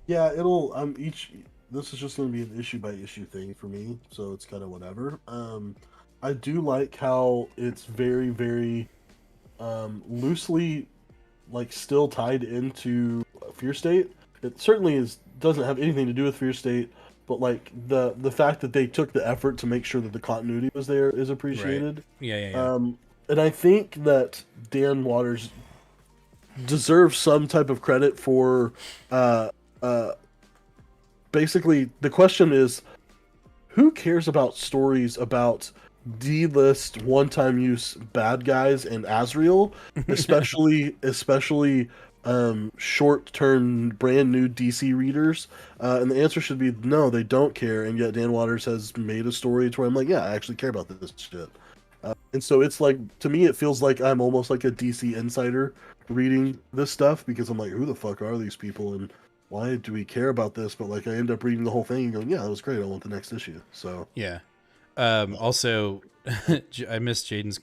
Yeah, it'll this is just going to be an issue by issue thing for me, so it's kind of whatever. I do like how it's very, very loosely, like, still tied into Fear State. It certainly doesn't have anything to do with Fear State, but like the fact that they took the effort to make sure that the continuity was there is appreciated. Right. Yeah. And I think that Dan Waters deserves some type of credit for basically the question is, who cares about stories about D-list one-time use bad guys and Azrael, especially short-term brand new DC readers? And the answer should be no, they don't care. And yet Dan Waters has made a story to where I'm like, yeah, I actually care about this shit. And so it's like, to me, it feels like I'm almost like a DC insider reading this stuff, because I'm like, who the fuck are these people and why do we care about this? But like, I end up reading the whole thing and going, yeah, that was great. I want the next issue. So Yeah. Also, I missed Jaden's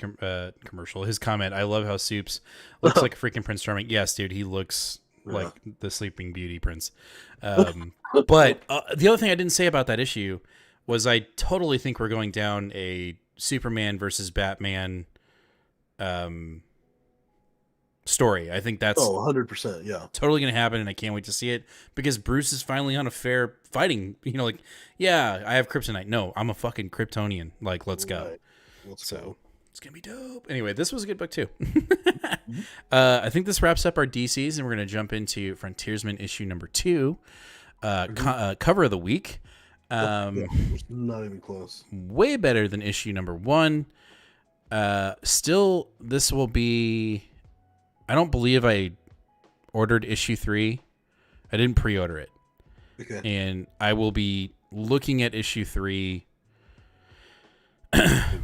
commercial. His comment, I love how Soups looks like a freaking Prince Charming. Yes, dude, he looks like the Sleeping Beauty prince. But the other thing I didn't say about that issue was I totally think we're going down a Superman versus Batman story. I think that's 100%, yeah. totally going to happen, and I can't wait to see it, because Bruce is finally on a fair fighting, like, yeah, I have kryptonite. No, I'm a fucking Kryptonian. Like, let's go. Right. Let's go. It's going to be dope. Anyway, this was a good book too. I think this wraps up our DCs, and we're going to jump into Frontiersman issue number 2, cover of the week. Not even close. Way better than issue number 1. Still, this will be, I don't believe I ordered issue 3. I didn't pre-order it. Okay. And I will be looking at issue 3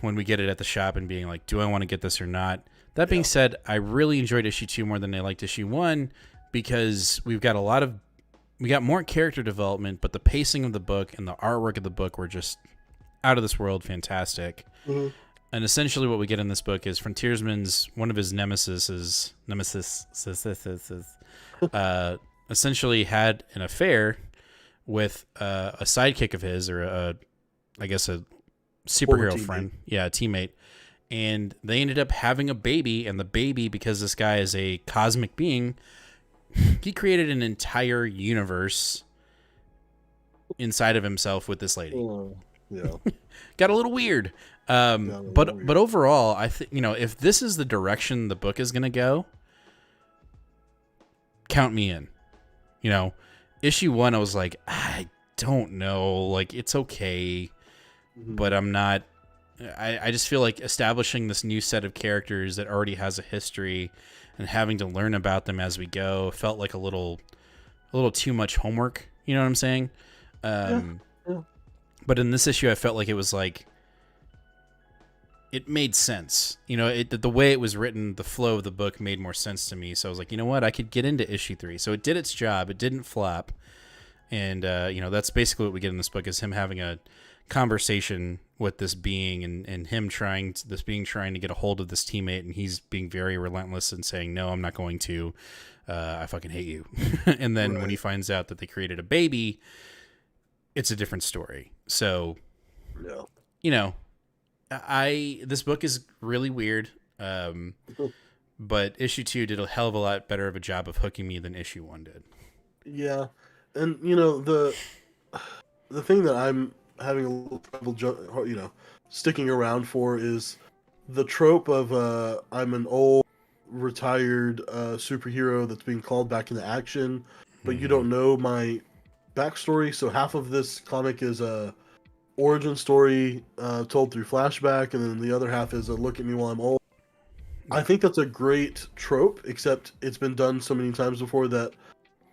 when we get it at the shop and being like, do I want to get this or not? That being said, I really enjoyed issue 2 more than I liked issue 1 because we got more character development, but the pacing of the book and the artwork of the book were just out of this world fantastic. Mm-hmm. And essentially what we get in this book is Frontiersman's, one of his nemesis, essentially had an affair with a sidekick of his, or I guess a superhero friend. Yeah, a teammate. And they ended up having a baby, and the baby, because this guy is a cosmic being, he created an entire universe inside of himself with this lady. Yeah. Got a little weird. But overall, I think, if this is the direction the book is going to go, count me in. Issue 1, I was like, I don't know, like, it's okay, but I'm not. I just feel like establishing this new set of characters that already has a history and having to learn about them as we go felt like a little too much homework. You know what I'm saying? But in this issue, I felt like it was like, it made sense. The way it was written, the flow of the book made more sense to me. So I was like, you know what? I could get into issue 3. So it did its job. It didn't flop. And, that's basically what we get in this book, is him having a conversation with this being and him trying to get a hold of this teammate, and he's being very relentless and saying, no, I'm not going to, I fucking hate you. And then when he finds out that they created a baby, it's a different story. So, this book is really weird. But issue 2 did a hell of a lot better of a job of hooking me than issue 1 did. Yeah. And, the thing that I'm having a little trouble, sticking around for is the trope of I'm an old, retired superhero that's being called back into action, but you don't know my backstory. So half of this comic is a origin story told through flashback, and then the other half is a look at me while I'm old. I think that's a great trope, except it's been done so many times before that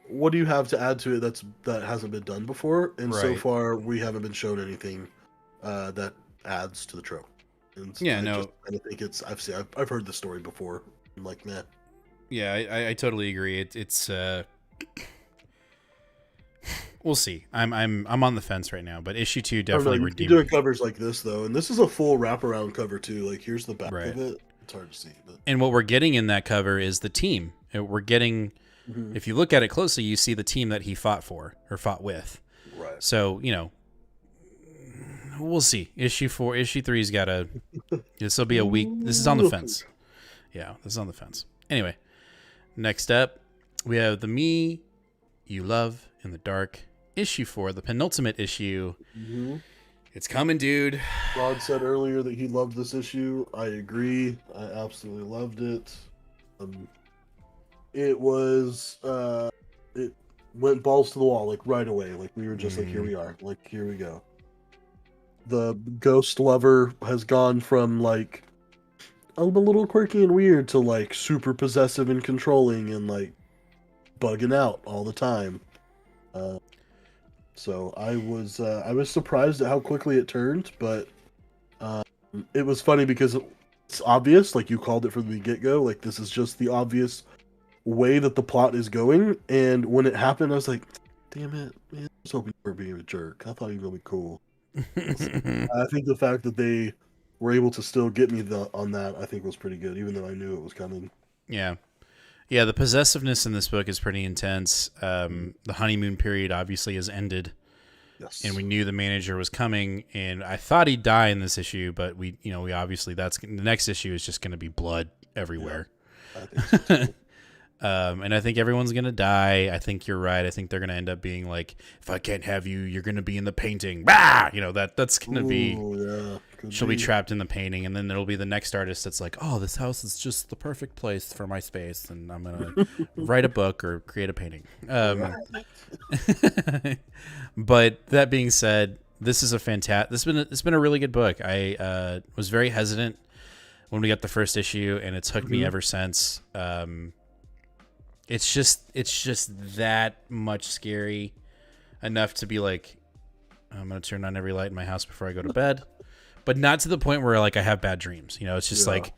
what do you have to add to it that hasn't been done before? And so far, we haven't been shown anything that adds to the trope. And I think it's I've heard the story before. I'm like, meh. Yeah, I totally agree. It's we'll see. I'm on the fence right now, but issue 2 definitely redeemed. You're doing covers like this though, and this is a full wraparound cover too. Like, here's the back of it. It's hard to see. But... And what we're getting in that cover is the team. We're getting. If you look at it closely, you see the team that he fought for or fought with. Right. So, we'll see. Issue 3's got a... This will be a week. This is on the fence. Yeah, this is on the fence. Anyway, next up, we have the Me You Love in the Dark, issue 4, the penultimate issue. It's coming, dude. Rod said earlier that he loved this issue. I agree. I absolutely loved it. It was, it went balls to the wall, like, right away. Like, we were just like, here we are. Like, here we go. The ghost lover has gone from, like, a little quirky and weird to, like, super possessive and controlling and, like, bugging out all the time. So I was surprised at how quickly it turned, but it was funny because it's obvious, like, you called it from the get-go. Like, this is just the obvious way that the plot is going, and when it happened, I was like, damn it, man, I was hoping you were being a jerk. I thought you were going to be cool. I think the fact that they were able to still get me on that, I think was pretty good, even though I knew it was coming. Yeah, the possessiveness in this book is pretty intense. The honeymoon period obviously has ended. Yes. And we knew the manager was coming, and I thought he'd die in this issue, but we obviously, the next issue is just going to be blood everywhere. Yeah, I think so too. And I think everyone's going to die. I think you're right. I think they're going to end up being like, if I can't have you, you're going to be in the painting. Bah! That's going to be, she'll be trapped in the painting. And then there'll be the next artist that's like, oh, this house is just the perfect place for my space. And I'm going to write a book or create a painting. But that being said, this is it's been a really good book. I was very hesitant when we got the first issue, and it's hooked me ever since. It's just that much scary enough to be like, I'm going to turn on every light in my house before I go to bed. but not to the point where like I have bad dreams. You know, it's just like,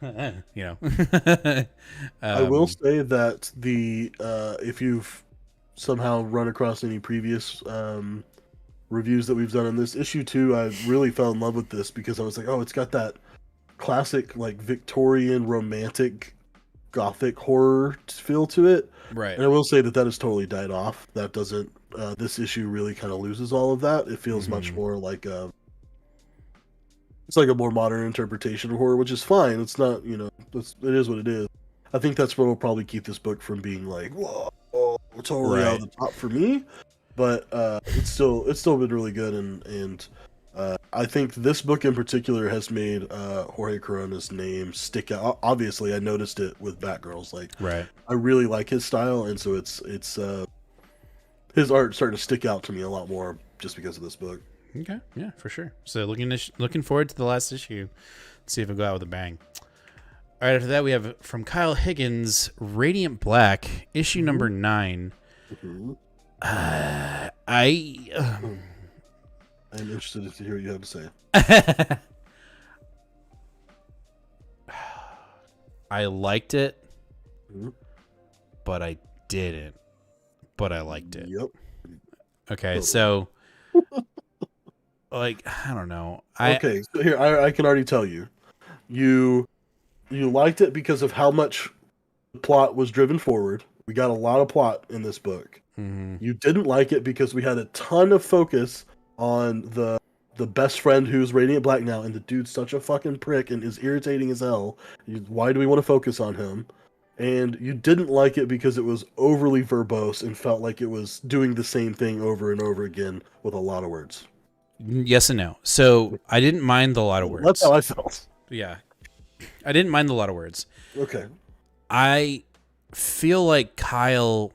you know. I will say that the if you've somehow run across any previous reviews that we've done on this issue 2, I really fell in love with this because I was like, oh, it's got that classic like Victorian romantic gothic horror feel to it. Right. And I will say that has totally died off. That doesn't. This issue really kind of loses all of that. It feels much more like it's like a more modern interpretation of horror, which is fine. It's not, you know, it is what it is. I think that's what will probably keep this book from being like, whoa, totally out of the top for me. But it's still been really good, and I think this book in particular has made Jorge Corona's name stick out. Obviously, I noticed it with Batgirls. Like, I really like his style, and so it's his art starting to stick out to me a lot more just because of this book. Okay, yeah, for sure. So looking forward to the last issue. Let's see if it'll go out with a bang. All right, after that we have from Kyle Higgins, Radiant Black, issue number 9. I'm interested to hear what you have to say. I liked it, but I didn't. But I liked it. Yep. Okay, so like I don't know. Okay, so here I can already tell you, you liked it because of how much the plot was driven forward. We got a lot of plot in this book. You didn't like it because we had a ton of focus on the best friend who's Radiant Black now, and the dude's such a fucking prick and is irritating as hell. Why do we want to focus on him? And you didn't like it because it was overly verbose and felt like it was doing the same thing over and over again with a lot of words. Yes and no. So I didn't mind the lot of words. That's how I felt. Yeah. I didn't mind the lot of words. Okay. I feel like Kyle...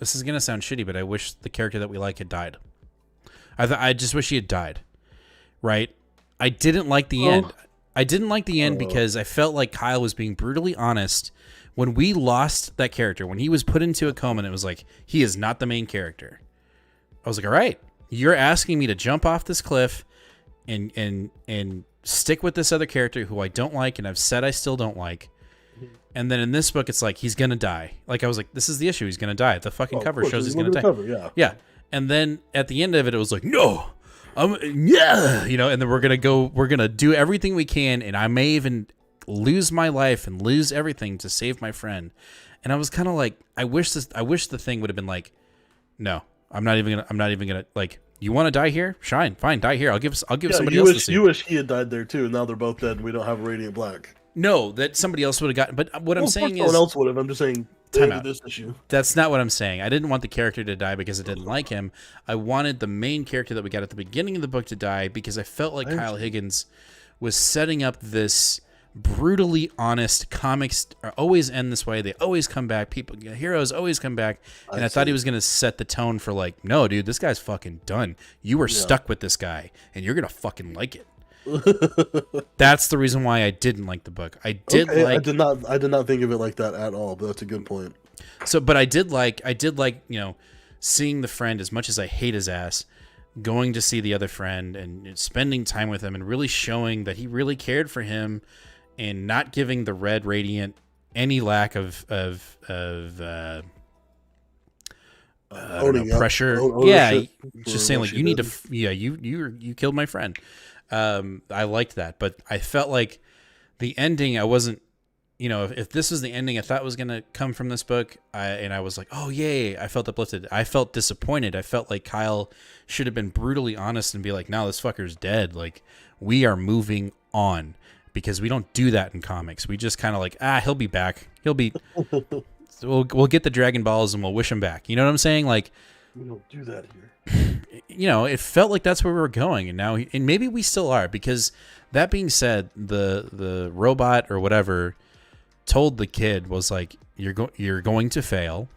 This is going to sound shitty, but I wish the character that we like had died. I just wish he had died. Right? I didn't like the end. I didn't like the end because I felt like Kyle was being brutally honest. When we lost that character, when he was put into a coma, and it was like, he is not the main character. I was like, all right, you're asking me to jump off this cliff and stick with this other character who I don't like, and I've said I still don't like. And then in this book, it's like, he's going to die. Like, I was like, this is the issue. He's going to die. The fucking cover shows he's going to die. Yeah. And then at the end of it, it was like, no, yeah, you know, and then we're going to do everything we can. And I may even lose my life and lose everything to save my friend. And I was kind of like, I wish the thing would have been like, no, I'm not even gonna like, you want to die here? Fine, die here. I'll give somebody else the scene. You wish he had died there too, and now they're both dead and we don't have a Radiant Black. No, that somebody else would have gotten. But what I'm saying is, someone else would have. I'm just saying. Time out. This issue. That's not what I'm saying. I didn't want the character to die because I didn't like him. I wanted the main character that we got at the beginning of the book to die because I felt like Kyle Higgins was setting up this brutally honest. Comics are always end this way. They always come back. Heroes always come back. And I thought he was going to set the tone for like, no, dude, this guy's fucking done. You were stuck with this guy, and you're going to fucking like it. That's the reason why I didn't like the book. I did not think of it like that at all, but that's a good point. So, but I did like, you know, seeing the friend, as much as I hate his ass, going to see the other friend and spending time with him and really showing that he really cared for him and not giving the Red Radiant any lack of pressure. Just saying like, you need to, you killed my friend. I liked that, but I felt like the ending, I wasn't, you know, if this was the ending I thought was going to come from this book, and I was like, oh, yay, I felt uplifted. I felt disappointed. I felt like Kyle should have been brutally honest and be like, no, this fucker's dead. Like, we are moving on, because we don't do that in comics. We just kind of like, he'll be back. We'll get the Dragon Balls and we'll wish him back. You know what I'm saying? Like, we don't do that here. You know, it felt like that's where we were going, and now, and maybe we still are, because that being said, the robot or whatever told the kid, was like, you're going to fail.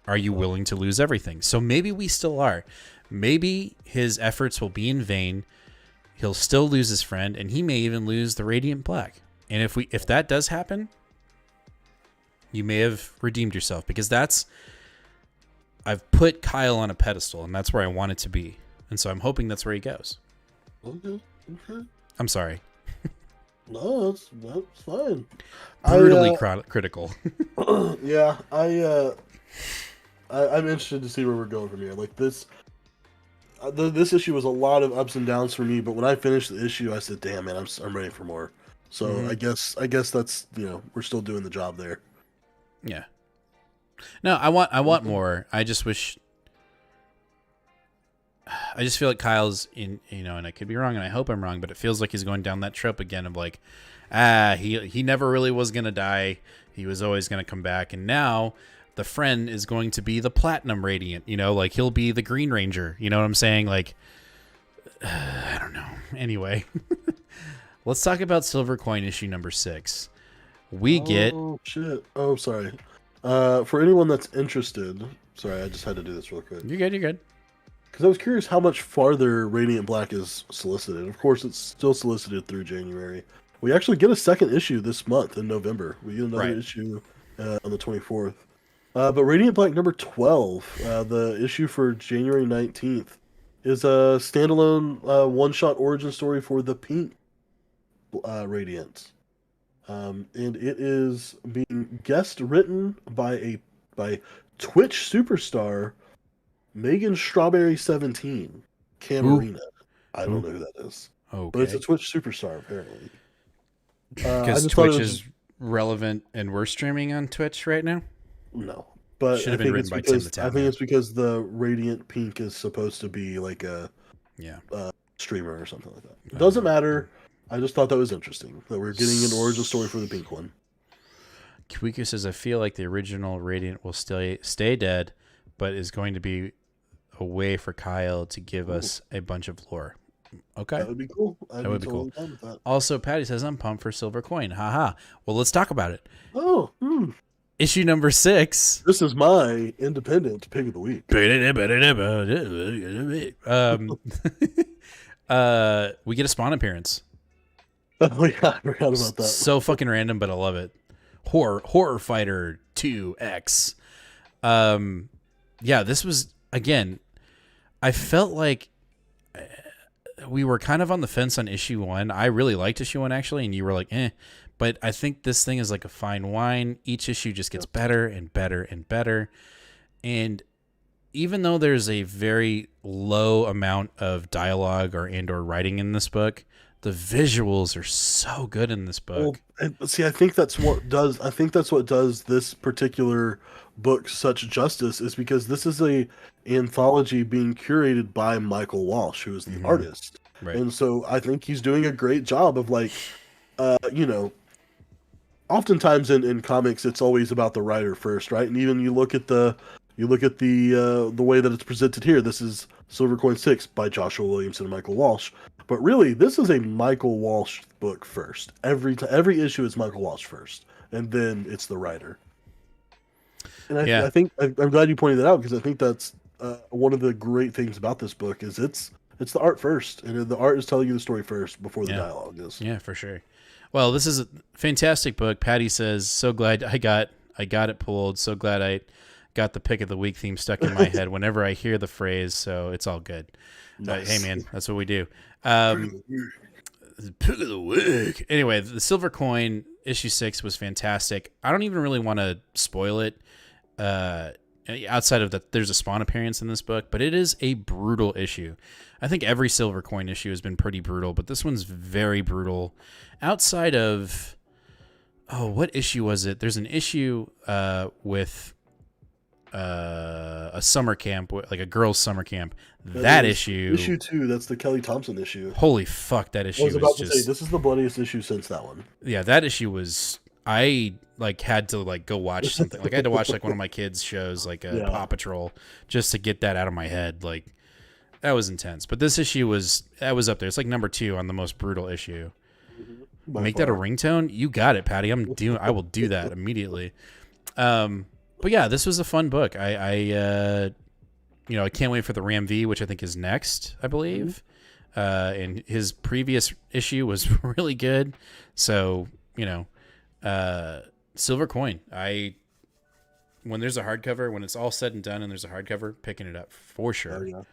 Are you willing to lose everything? So maybe we still are. Maybe his efforts will be in vain. He'll still lose his friend, and he may even lose the Radiant Black. And if that does happen, you may have redeemed yourself, because I've put Kyle on a pedestal, and that's where I want it to be. and so I'm hoping that's where he goes. Okay. I'm sorry. No, that's fine. Brutally critical. Yeah, I'm interested to see where we're going from here. Like this, this issue was a lot of ups and downs for me, but when I finished the issue, I said, "Damn, man, I'm ready for more." So I guess that's we're still doing the job there. Yeah. No, I want more. I just wish. I just feel like Kyle's in, and I could be wrong, and I hope I'm wrong, but it feels like he's going down that trope again of like, he never really was gonna die. He was always gonna come back, and now the friend is going to be the Platinum Radiant. Like he'll be the Green Ranger. You know what I'm saying? Like, I don't know. Anyway, let's talk about Silver Coin issue number 6. We get. Oh shit! Oh, sorry. For anyone that's interested, sorry, I just had to do this real quick. You're good. Because I was curious how much farther Radiant Black is solicited. Of course, it's still solicited through January. We actually get a second issue this month in November. We get another issue on the 24th. But Radiant Black number 12, the issue for January 19th, is a standalone one-shot origin story for the Pink Radiant. And it is being guest written by Twitch superstar Megan Strawberry 17 Camarina. I don't know who that is. Okay. But it's a Twitch superstar apparently. Because Twitch is relevant and we're streaming on Twitch right now? No. But Should have been written by Tim the Tap. I think it's because the Radiant Pink is supposed to be like a streamer or something like that. It doesn't matter. I just thought that was interesting that we're getting an origin story for the Pink one. Kiwiku says, I feel like the original Radiant will stay dead, but is going to be a way for Kyle to give us a bunch of lore. Okay. That would be cool. That would be cool. Also, Patty says, I'm pumped for Silver Coin. Haha. Well, let's talk about it. Oh, Issue number 6. This is my independent pick of the week. We get a Spawn appearance. Oh yeah, I forgot about that. So fucking random, but I love it. Horror Fighter 2X. Yeah, this was, again, I felt like we were kind of on the fence on issue 1. I really liked issue 1 actually, and you were like, but I think this thing is like a fine wine. Each issue just gets better and better and better. And even though there's a very low amount of dialogue or writing in this book, the visuals are so good in this book. Well, see, I think that's what does this particular book such justice, is because this is a anthology being curated by Michael Walsh, who is the artist. Right. And so I think he's doing a great job of like, oftentimes in comics, it's always about the writer first, right? And even you look at the way that it's presented here. This is Silver Coin 6 by Joshua Williamson and Michael Walsh. But really, this is a Michael Walsh book first. Every issue is Michael Walsh first, and then it's the writer. And I think I'm glad you pointed that out, because I think that's one of the great things about this book is it's the art first, and the art is telling you the story first before the dialogue is. Yeah, for sure. Well, this is a fantastic book. Patty says, so glad I got it pulled. So glad I got the pick of the week theme stuck in my head whenever I hear the phrase, so it's all good. Nice. Hey, man, that's what we do. Pick of the week. Anyway, the Silver Coin, issue 6 was fantastic. I don't even really want to spoil it outside of that there's a Spawn appearance in this book, but it is a brutal issue. I think every Silver Coin issue has been pretty brutal, but this one's very brutal. Outside of... Oh, what issue was it? There's an issue with... a summer camp, like a girls' summer camp. That issue 2, that's the Kelly Thompson issue. Holy fuck, that issue I was about to say, this is the bloodiest issue since that one. Yeah, that issue was, I had to go watch something. I had to watch one of my kids' shows, Paw Patrol, just to get that out of my head. That was intense. But this issue was up there. It's number 2 on the most brutal issue. Make that a ringtone? You got it, Patty. I will do that immediately. But yeah, this was a fun book. I can't wait for the Ram V, which I think is next, I believe. And his previous issue was really good. So, Silver Coin. When there's a hardcover, when it's all said and done and there's a hardcover, picking it up for sure.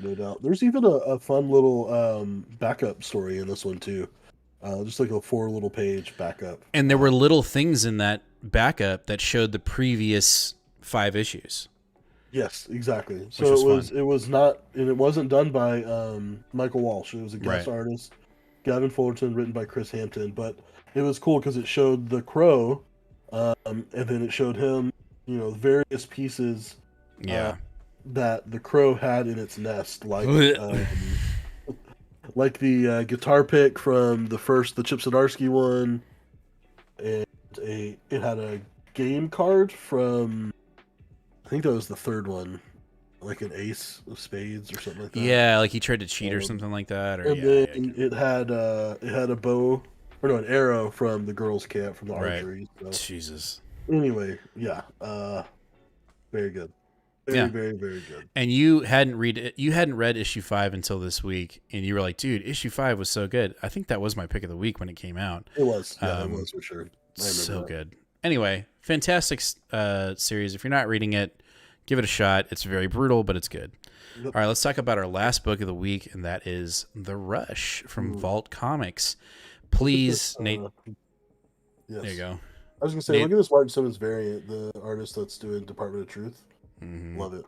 No doubt. There's even a fun little backup story in this one too. Just like a 4 little page backup. And there were little things in that backup that showed the previous 5 issues. Yes, exactly. So it was not, and it wasn't done by Michael Walsh. It was a guest artist, Gavin Fullerton, written by Chris Hampton. But it was cool because it showed the Crow, and then it showed him, various pieces. Yeah. That the Crow had in its nest, like like the guitar pick from the Chip Zdarsky one, and it had a game card from, I think that was the third one, like an ace of spades or something like that. Yeah, like he tried to cheat or something like that. Or and then it had a bow, or no, an arrow from the girls' camp from the archery. So. Jesus. Anyway, yeah, very good. Very, very good. And you hadn't read issue 5 until this week, and you were like, "Dude, issue 5 was so good." I think that was my pick of the week when it came out. It was, it was for sure. So good. Anyway, fantastic series. If you're not reading it, give it a shot. It's very brutal, but it's good. Yep. All right, let's talk about our last book of the week, and that is The Rush from Vault Comics. Please, Nate. Yes. There you go. I was gonna say, look at this Martin Simmons variant, the artist that's doing Department of Truth. Love it.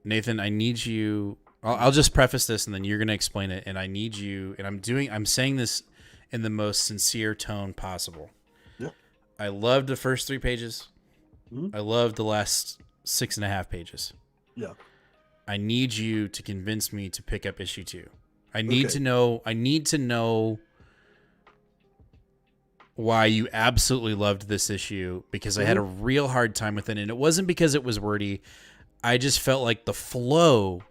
Nathan, I need you. I'll just preface this and then you're going to explain it. And I need you, and I'm saying this in the most sincere tone possible. Yeah. I loved the first 3 pages. I loved the last 6.5 pages. Yeah. I need you to convince me to pick up issue 2. I need to know why you absolutely loved this issue, because I had a real hard time with it. And it wasn't because it was wordy. I just felt like the flow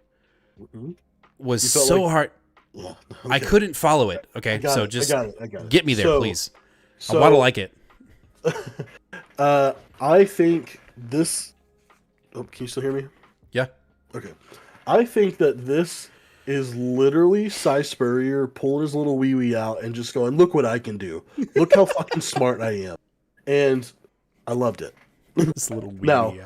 was so hard. Yeah. Okay. I couldn't follow it. Okay. I got it. Get me there, please. I want to like it. I think this. Oh, can you still hear me? Yeah. Okay. I think that this is literally Cy Spurrier pulling his little wee out and just going, "Look what I can do. Look how fucking smart I am." And I loved it. This little wee now,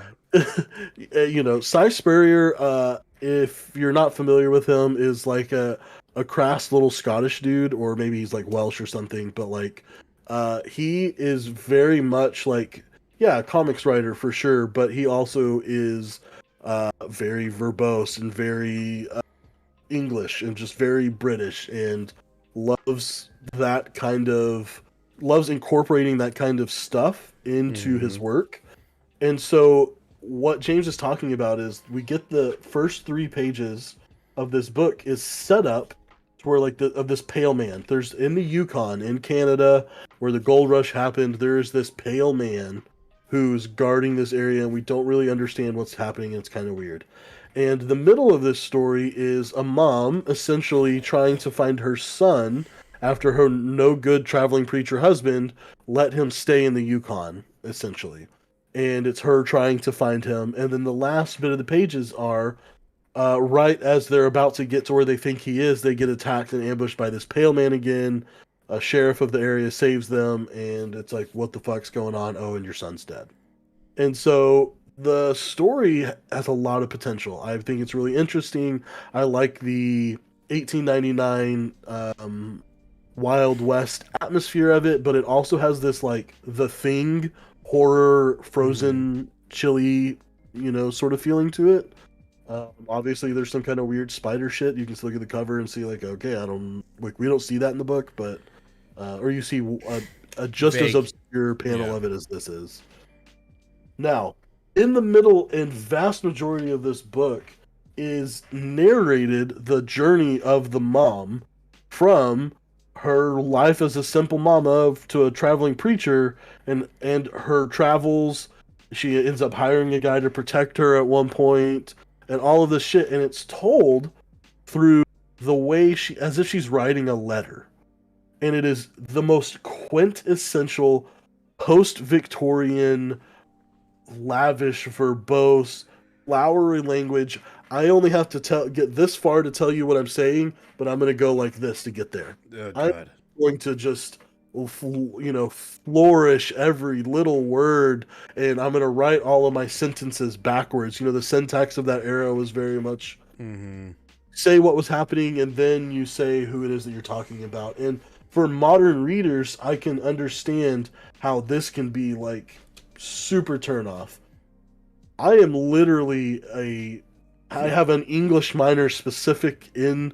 Cy Spurrier, if you're not familiar with him, is like a crass little Scottish dude, or maybe he's like Welsh or something, but like he is very much like, a comics writer for sure, but he also is very verbose and very English and just very British, and loves incorporating that kind of stuff into his work. And so what James is talking about is we get the first 3 pages of this book is set up to where of this pale man. There's in the Yukon in Canada where the gold rush happened. There's this pale man who's guarding this area, and we don't really understand what's happening. And it's kind of weird. And the middle of this story is a mom essentially trying to find her son after her no good traveling preacher husband let him stay in the Yukon, essentially. And it's her trying to find him. And then the last bit of the pages are right as they're about to get to where they think he is, they get attacked and ambushed by this pale man again. A sheriff of the area saves them, and it's like, what the fuck's going on? Oh, and your son's dead. And so the story has a lot of potential. I think it's really interesting. I like the 1899 Wild West atmosphere of it, but it also has this like The Thing horror, frozen, chilly, sort of feeling to it. Obviously, there's some kind of weird spider shit. You can just look at the cover and see like, okay, we don't see that in the book, but or you see a just as obscure panel of it as this is. Now, in the middle and vast majority of this book is narrated the journey of the mom from her life as a simple mama to a traveling preacher, and her travels. She ends up hiring a guy to protect her at one point, and all of this shit, and it's told through the way as if she's writing a letter. And it is the most quintessential post-Victorian, lavish, verbose, flowery language. I only have to get this far to tell you what I'm saying, but I'm going to go like this to get there. I'm going to just, flourish every little word, and I'm going to write all of my sentences backwards. The syntax of that era was very much say what was happening, and then you say who it is that you're talking about. And for modern readers, I can understand how this can be like super turn off. I am literally I have an English minor specific in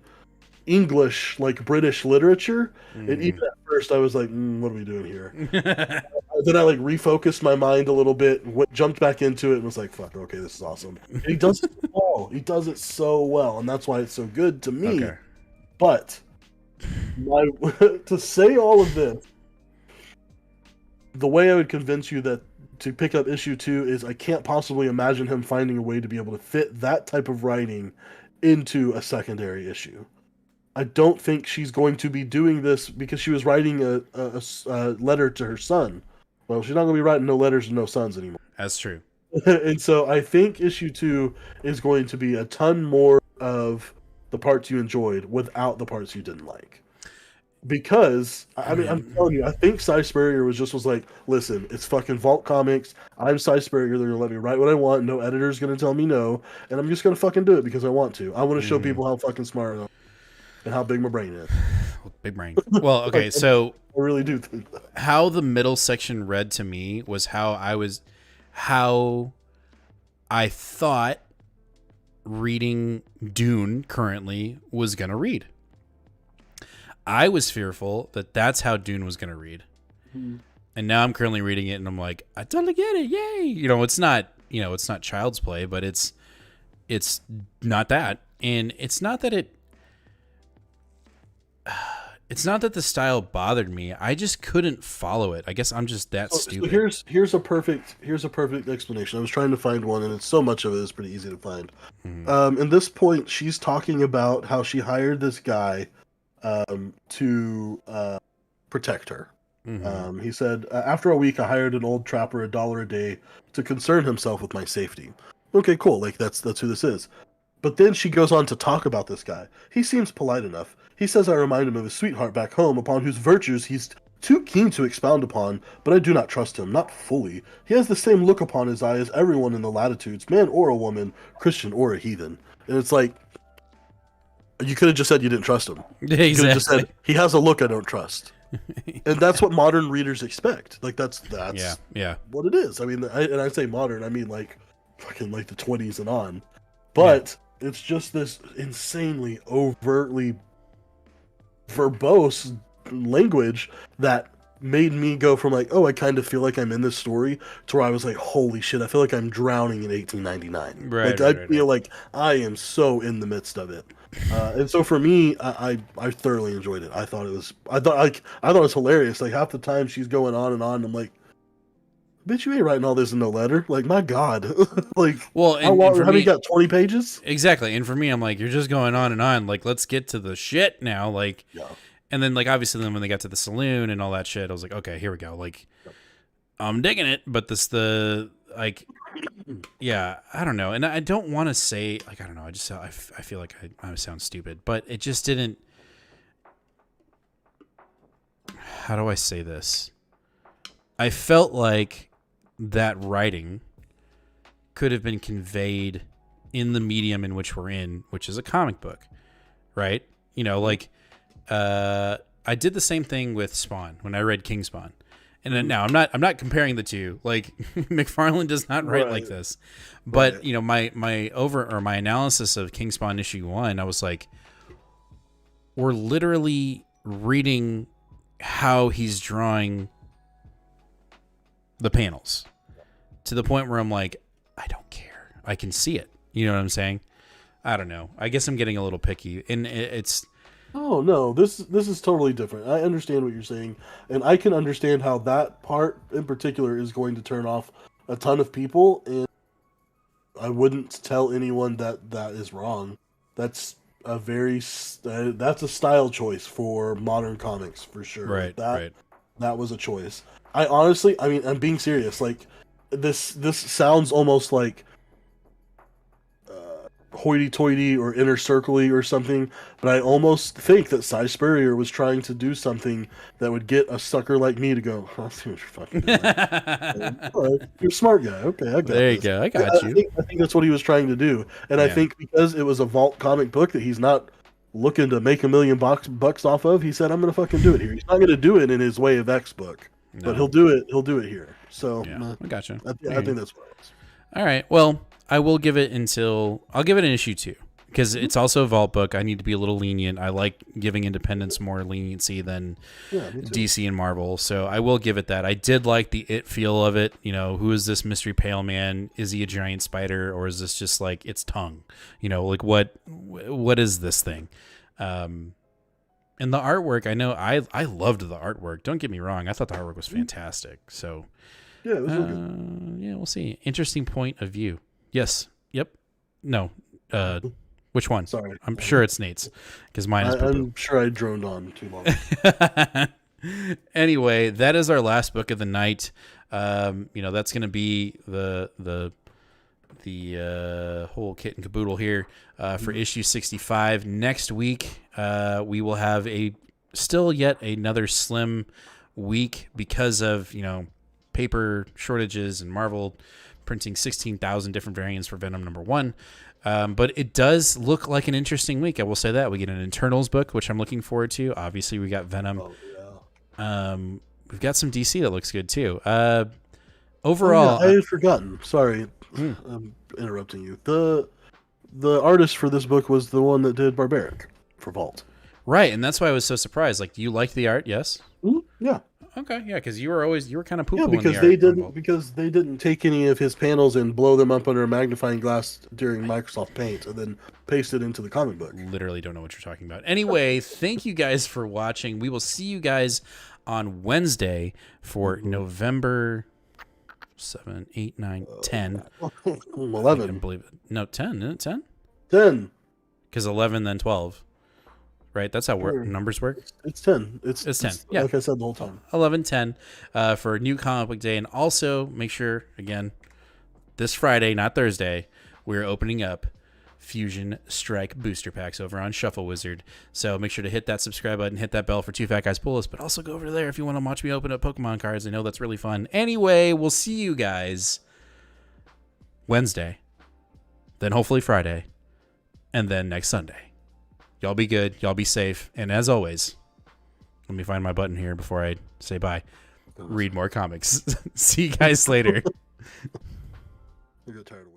English, like British literature, and even at first I was like, what are we doing here? Then I like refocused my mind a little bit, jumped back into it, and was like, fuck, okay, this is awesome. And he does it well. He does it so well, and that's why it's so good to me. Okay. But to say all of this, the way I would convince you that to pick up issue 2 is I can't possibly imagine him finding a way to be able to fit that type of writing into a secondary issue. I don't think she's going to be doing this because she was writing a letter to her son. Well, she's not going to be writing no letters to no sons anymore. That's true. And so I think issue 2 is going to be a ton more of the parts you enjoyed without the parts you didn't like. Because, I mean, I'm telling you, I think Cy Spurrier was like, listen, it's fucking Vault Comics. I'm Cy Spurrier. They're going to let me write what I want. No editor's going to tell me no. And I'm just going to fucking do it because I want to. I want to show people how fucking smart I am and how big my brain is. Big brain. Well, okay, so I really do think that. How the middle section read to me was how I thought reading Dune currently was going to read. I was fearful that that's how Dune was going to read. And now I'm currently reading it and I'm like, I totally get it. Yay. It's not child's play, but it's not that. And it's not that the style bothered me. I just couldn't follow it. I guess I'm just that stupid. So here's a perfect explanation. I was trying to find one, and it's so much of it is pretty easy to find. In this point, she's talking about how she hired this guy to protect her. He said, after a week, I hired an old trapper $1 a day to concern himself with my safety. Okay, cool. Like that's who this is. But then she goes on to talk about this guy. He seems polite enough. He says I remind him of his sweetheart back home, upon whose virtues he's too keen to expound upon, but I do not trust him, not fully. He has the same look upon his eye as everyone in the latitudes, man or a woman, Christian or a heathen. And it's like, you could have just said you didn't trust him. Exactly. You could have just said, he has a look I don't trust. And that's what modern readers expect. Like, that's yeah. what it is. I mean, and I say modern, I mean, like, fucking, like, the 20s and on. But it's just this insanely, overtly verbose language that made me go from, like, oh, I kind of feel like I'm in this story, to where I was like, holy shit, I feel like I'm drowning in 1899. Right, I feel like I am so in the midst of it. And so for me, I thoroughly enjoyed it. I thought it was hilarious. Like, half the time she's going on and on, I'm like, bitch, you ain't writing all this in no letter. Like, my God. Like, well, how many got 20 pages? Exactly. And for me, I'm like, you're just going on and on. Like, let's get to the shit now. Like, and then, like, obviously, then when they got to the saloon and all that shit, I was like, okay, here we go. Like, I'm digging it, but I don't know. And I don't want to say, like, I don't know. I feel like I sound stupid, but it just didn't. How do I say this? I felt like that writing could have been conveyed in the medium in which we're in, which is a comic book, right? Like, I did the same thing with Spawn when I read King Spawn. And then now I'm not comparing the two. Like, McFarlane does not write like this. But, my analysis of King Spawn issue 1, I was like, we're literally reading how he's drawing the panels to the point where I'm like, I don't care. I can see it. You know what I'm saying? I don't know. I guess I'm getting a little picky, and it's. Oh no, this is totally different. I understand what you're saying, and I can understand how that part in particular is going to turn off a ton of people, and I wouldn't tell anyone that is wrong. That's a style choice for modern comics for sure. Right. That was a choice. I'm being serious. Like, this sounds almost like hoity-toity or inner circle-y or something, but I almost think that Cy Spurrier was trying to do something that would get a sucker like me to go, I see what you're fucking doing. All right, you're a smart guy. Okay, I got There you this. go. I got you. I think that's what he was trying to do. And I think because it was a Vault comic book that he's not looking to make $1 million bucks off of, he said, I'm going to fucking do it here. He's not going to do it in his Way of X book, but he'll do it here. So I got you. I think that's what it was. All right. Well, I'll give it an issue 2 because it's also a Vault book. I need to be a little lenient. I like giving independents more leniency than DC and Marvel. So I will give it that. I did like the It feel of it. You know, who is this mystery pale man? Is he a giant spider or is this just like its tongue? You know, like what is this thing? And the artwork, I know I loved the artwork. Don't get me wrong. I thought the artwork was fantastic. So yeah, it was really good. Yeah, we'll see. Interesting point of view. Yes. Yep. No. Which one? Sorry. I'm sure it's Nate's because mine is I'm sure I droned on too long. Anyway, that is our last book of the night. That's going to be the whole kit and caboodle here for issue 65. Next week, we will have yet another slim week because of, paper shortages and Marvel printing 16,000 different variants for Venom #1. But it does look like an interesting week. I will say that. We get an Internals book, which I'm looking forward to. Obviously, we got Venom. Oh, yeah. We've got some DC that looks good, too. Overall... I had forgotten. Sorry. I'm interrupting you. The artist for this book was the one that did Barbaric for Vault. Right, and that's why I was so surprised. Like, you liked the art, yes? Yeah. Okay, yeah, because you were kind of poo-pooing Yeah, because they didn't take any of his panels and blow them up under a magnifying glass during Microsoft Paint and then paste it into the comic book. Literally don't know what you're talking about. Anyway, thank you guys for watching. We will see you guys on Wednesday for November 7, 8, 9, 10. 11. I can't believe it. No, 10. Isn't it 10? 10. Because 11, then 12. Right? That's how numbers work? It's 10. It's 10. Yeah. Like I said the whole time. 11, 10 for New Comic Book Day. And also, make sure, again, this Friday, not Thursday, we're opening up Fusion Strike booster packs over on Shuffle Wizard. So make sure to hit that subscribe button, hit that bell for Two Fat Guys Pull Us, but also go over there if you want to watch me open up Pokemon cards. I know that's really fun. Anyway, we'll see you guys Wednesday, then hopefully Friday, and then next Sunday. Y'all be good. Y'all be safe. And as always, let me find my button here before I say bye. Read more comics. See you guys later. I got tired of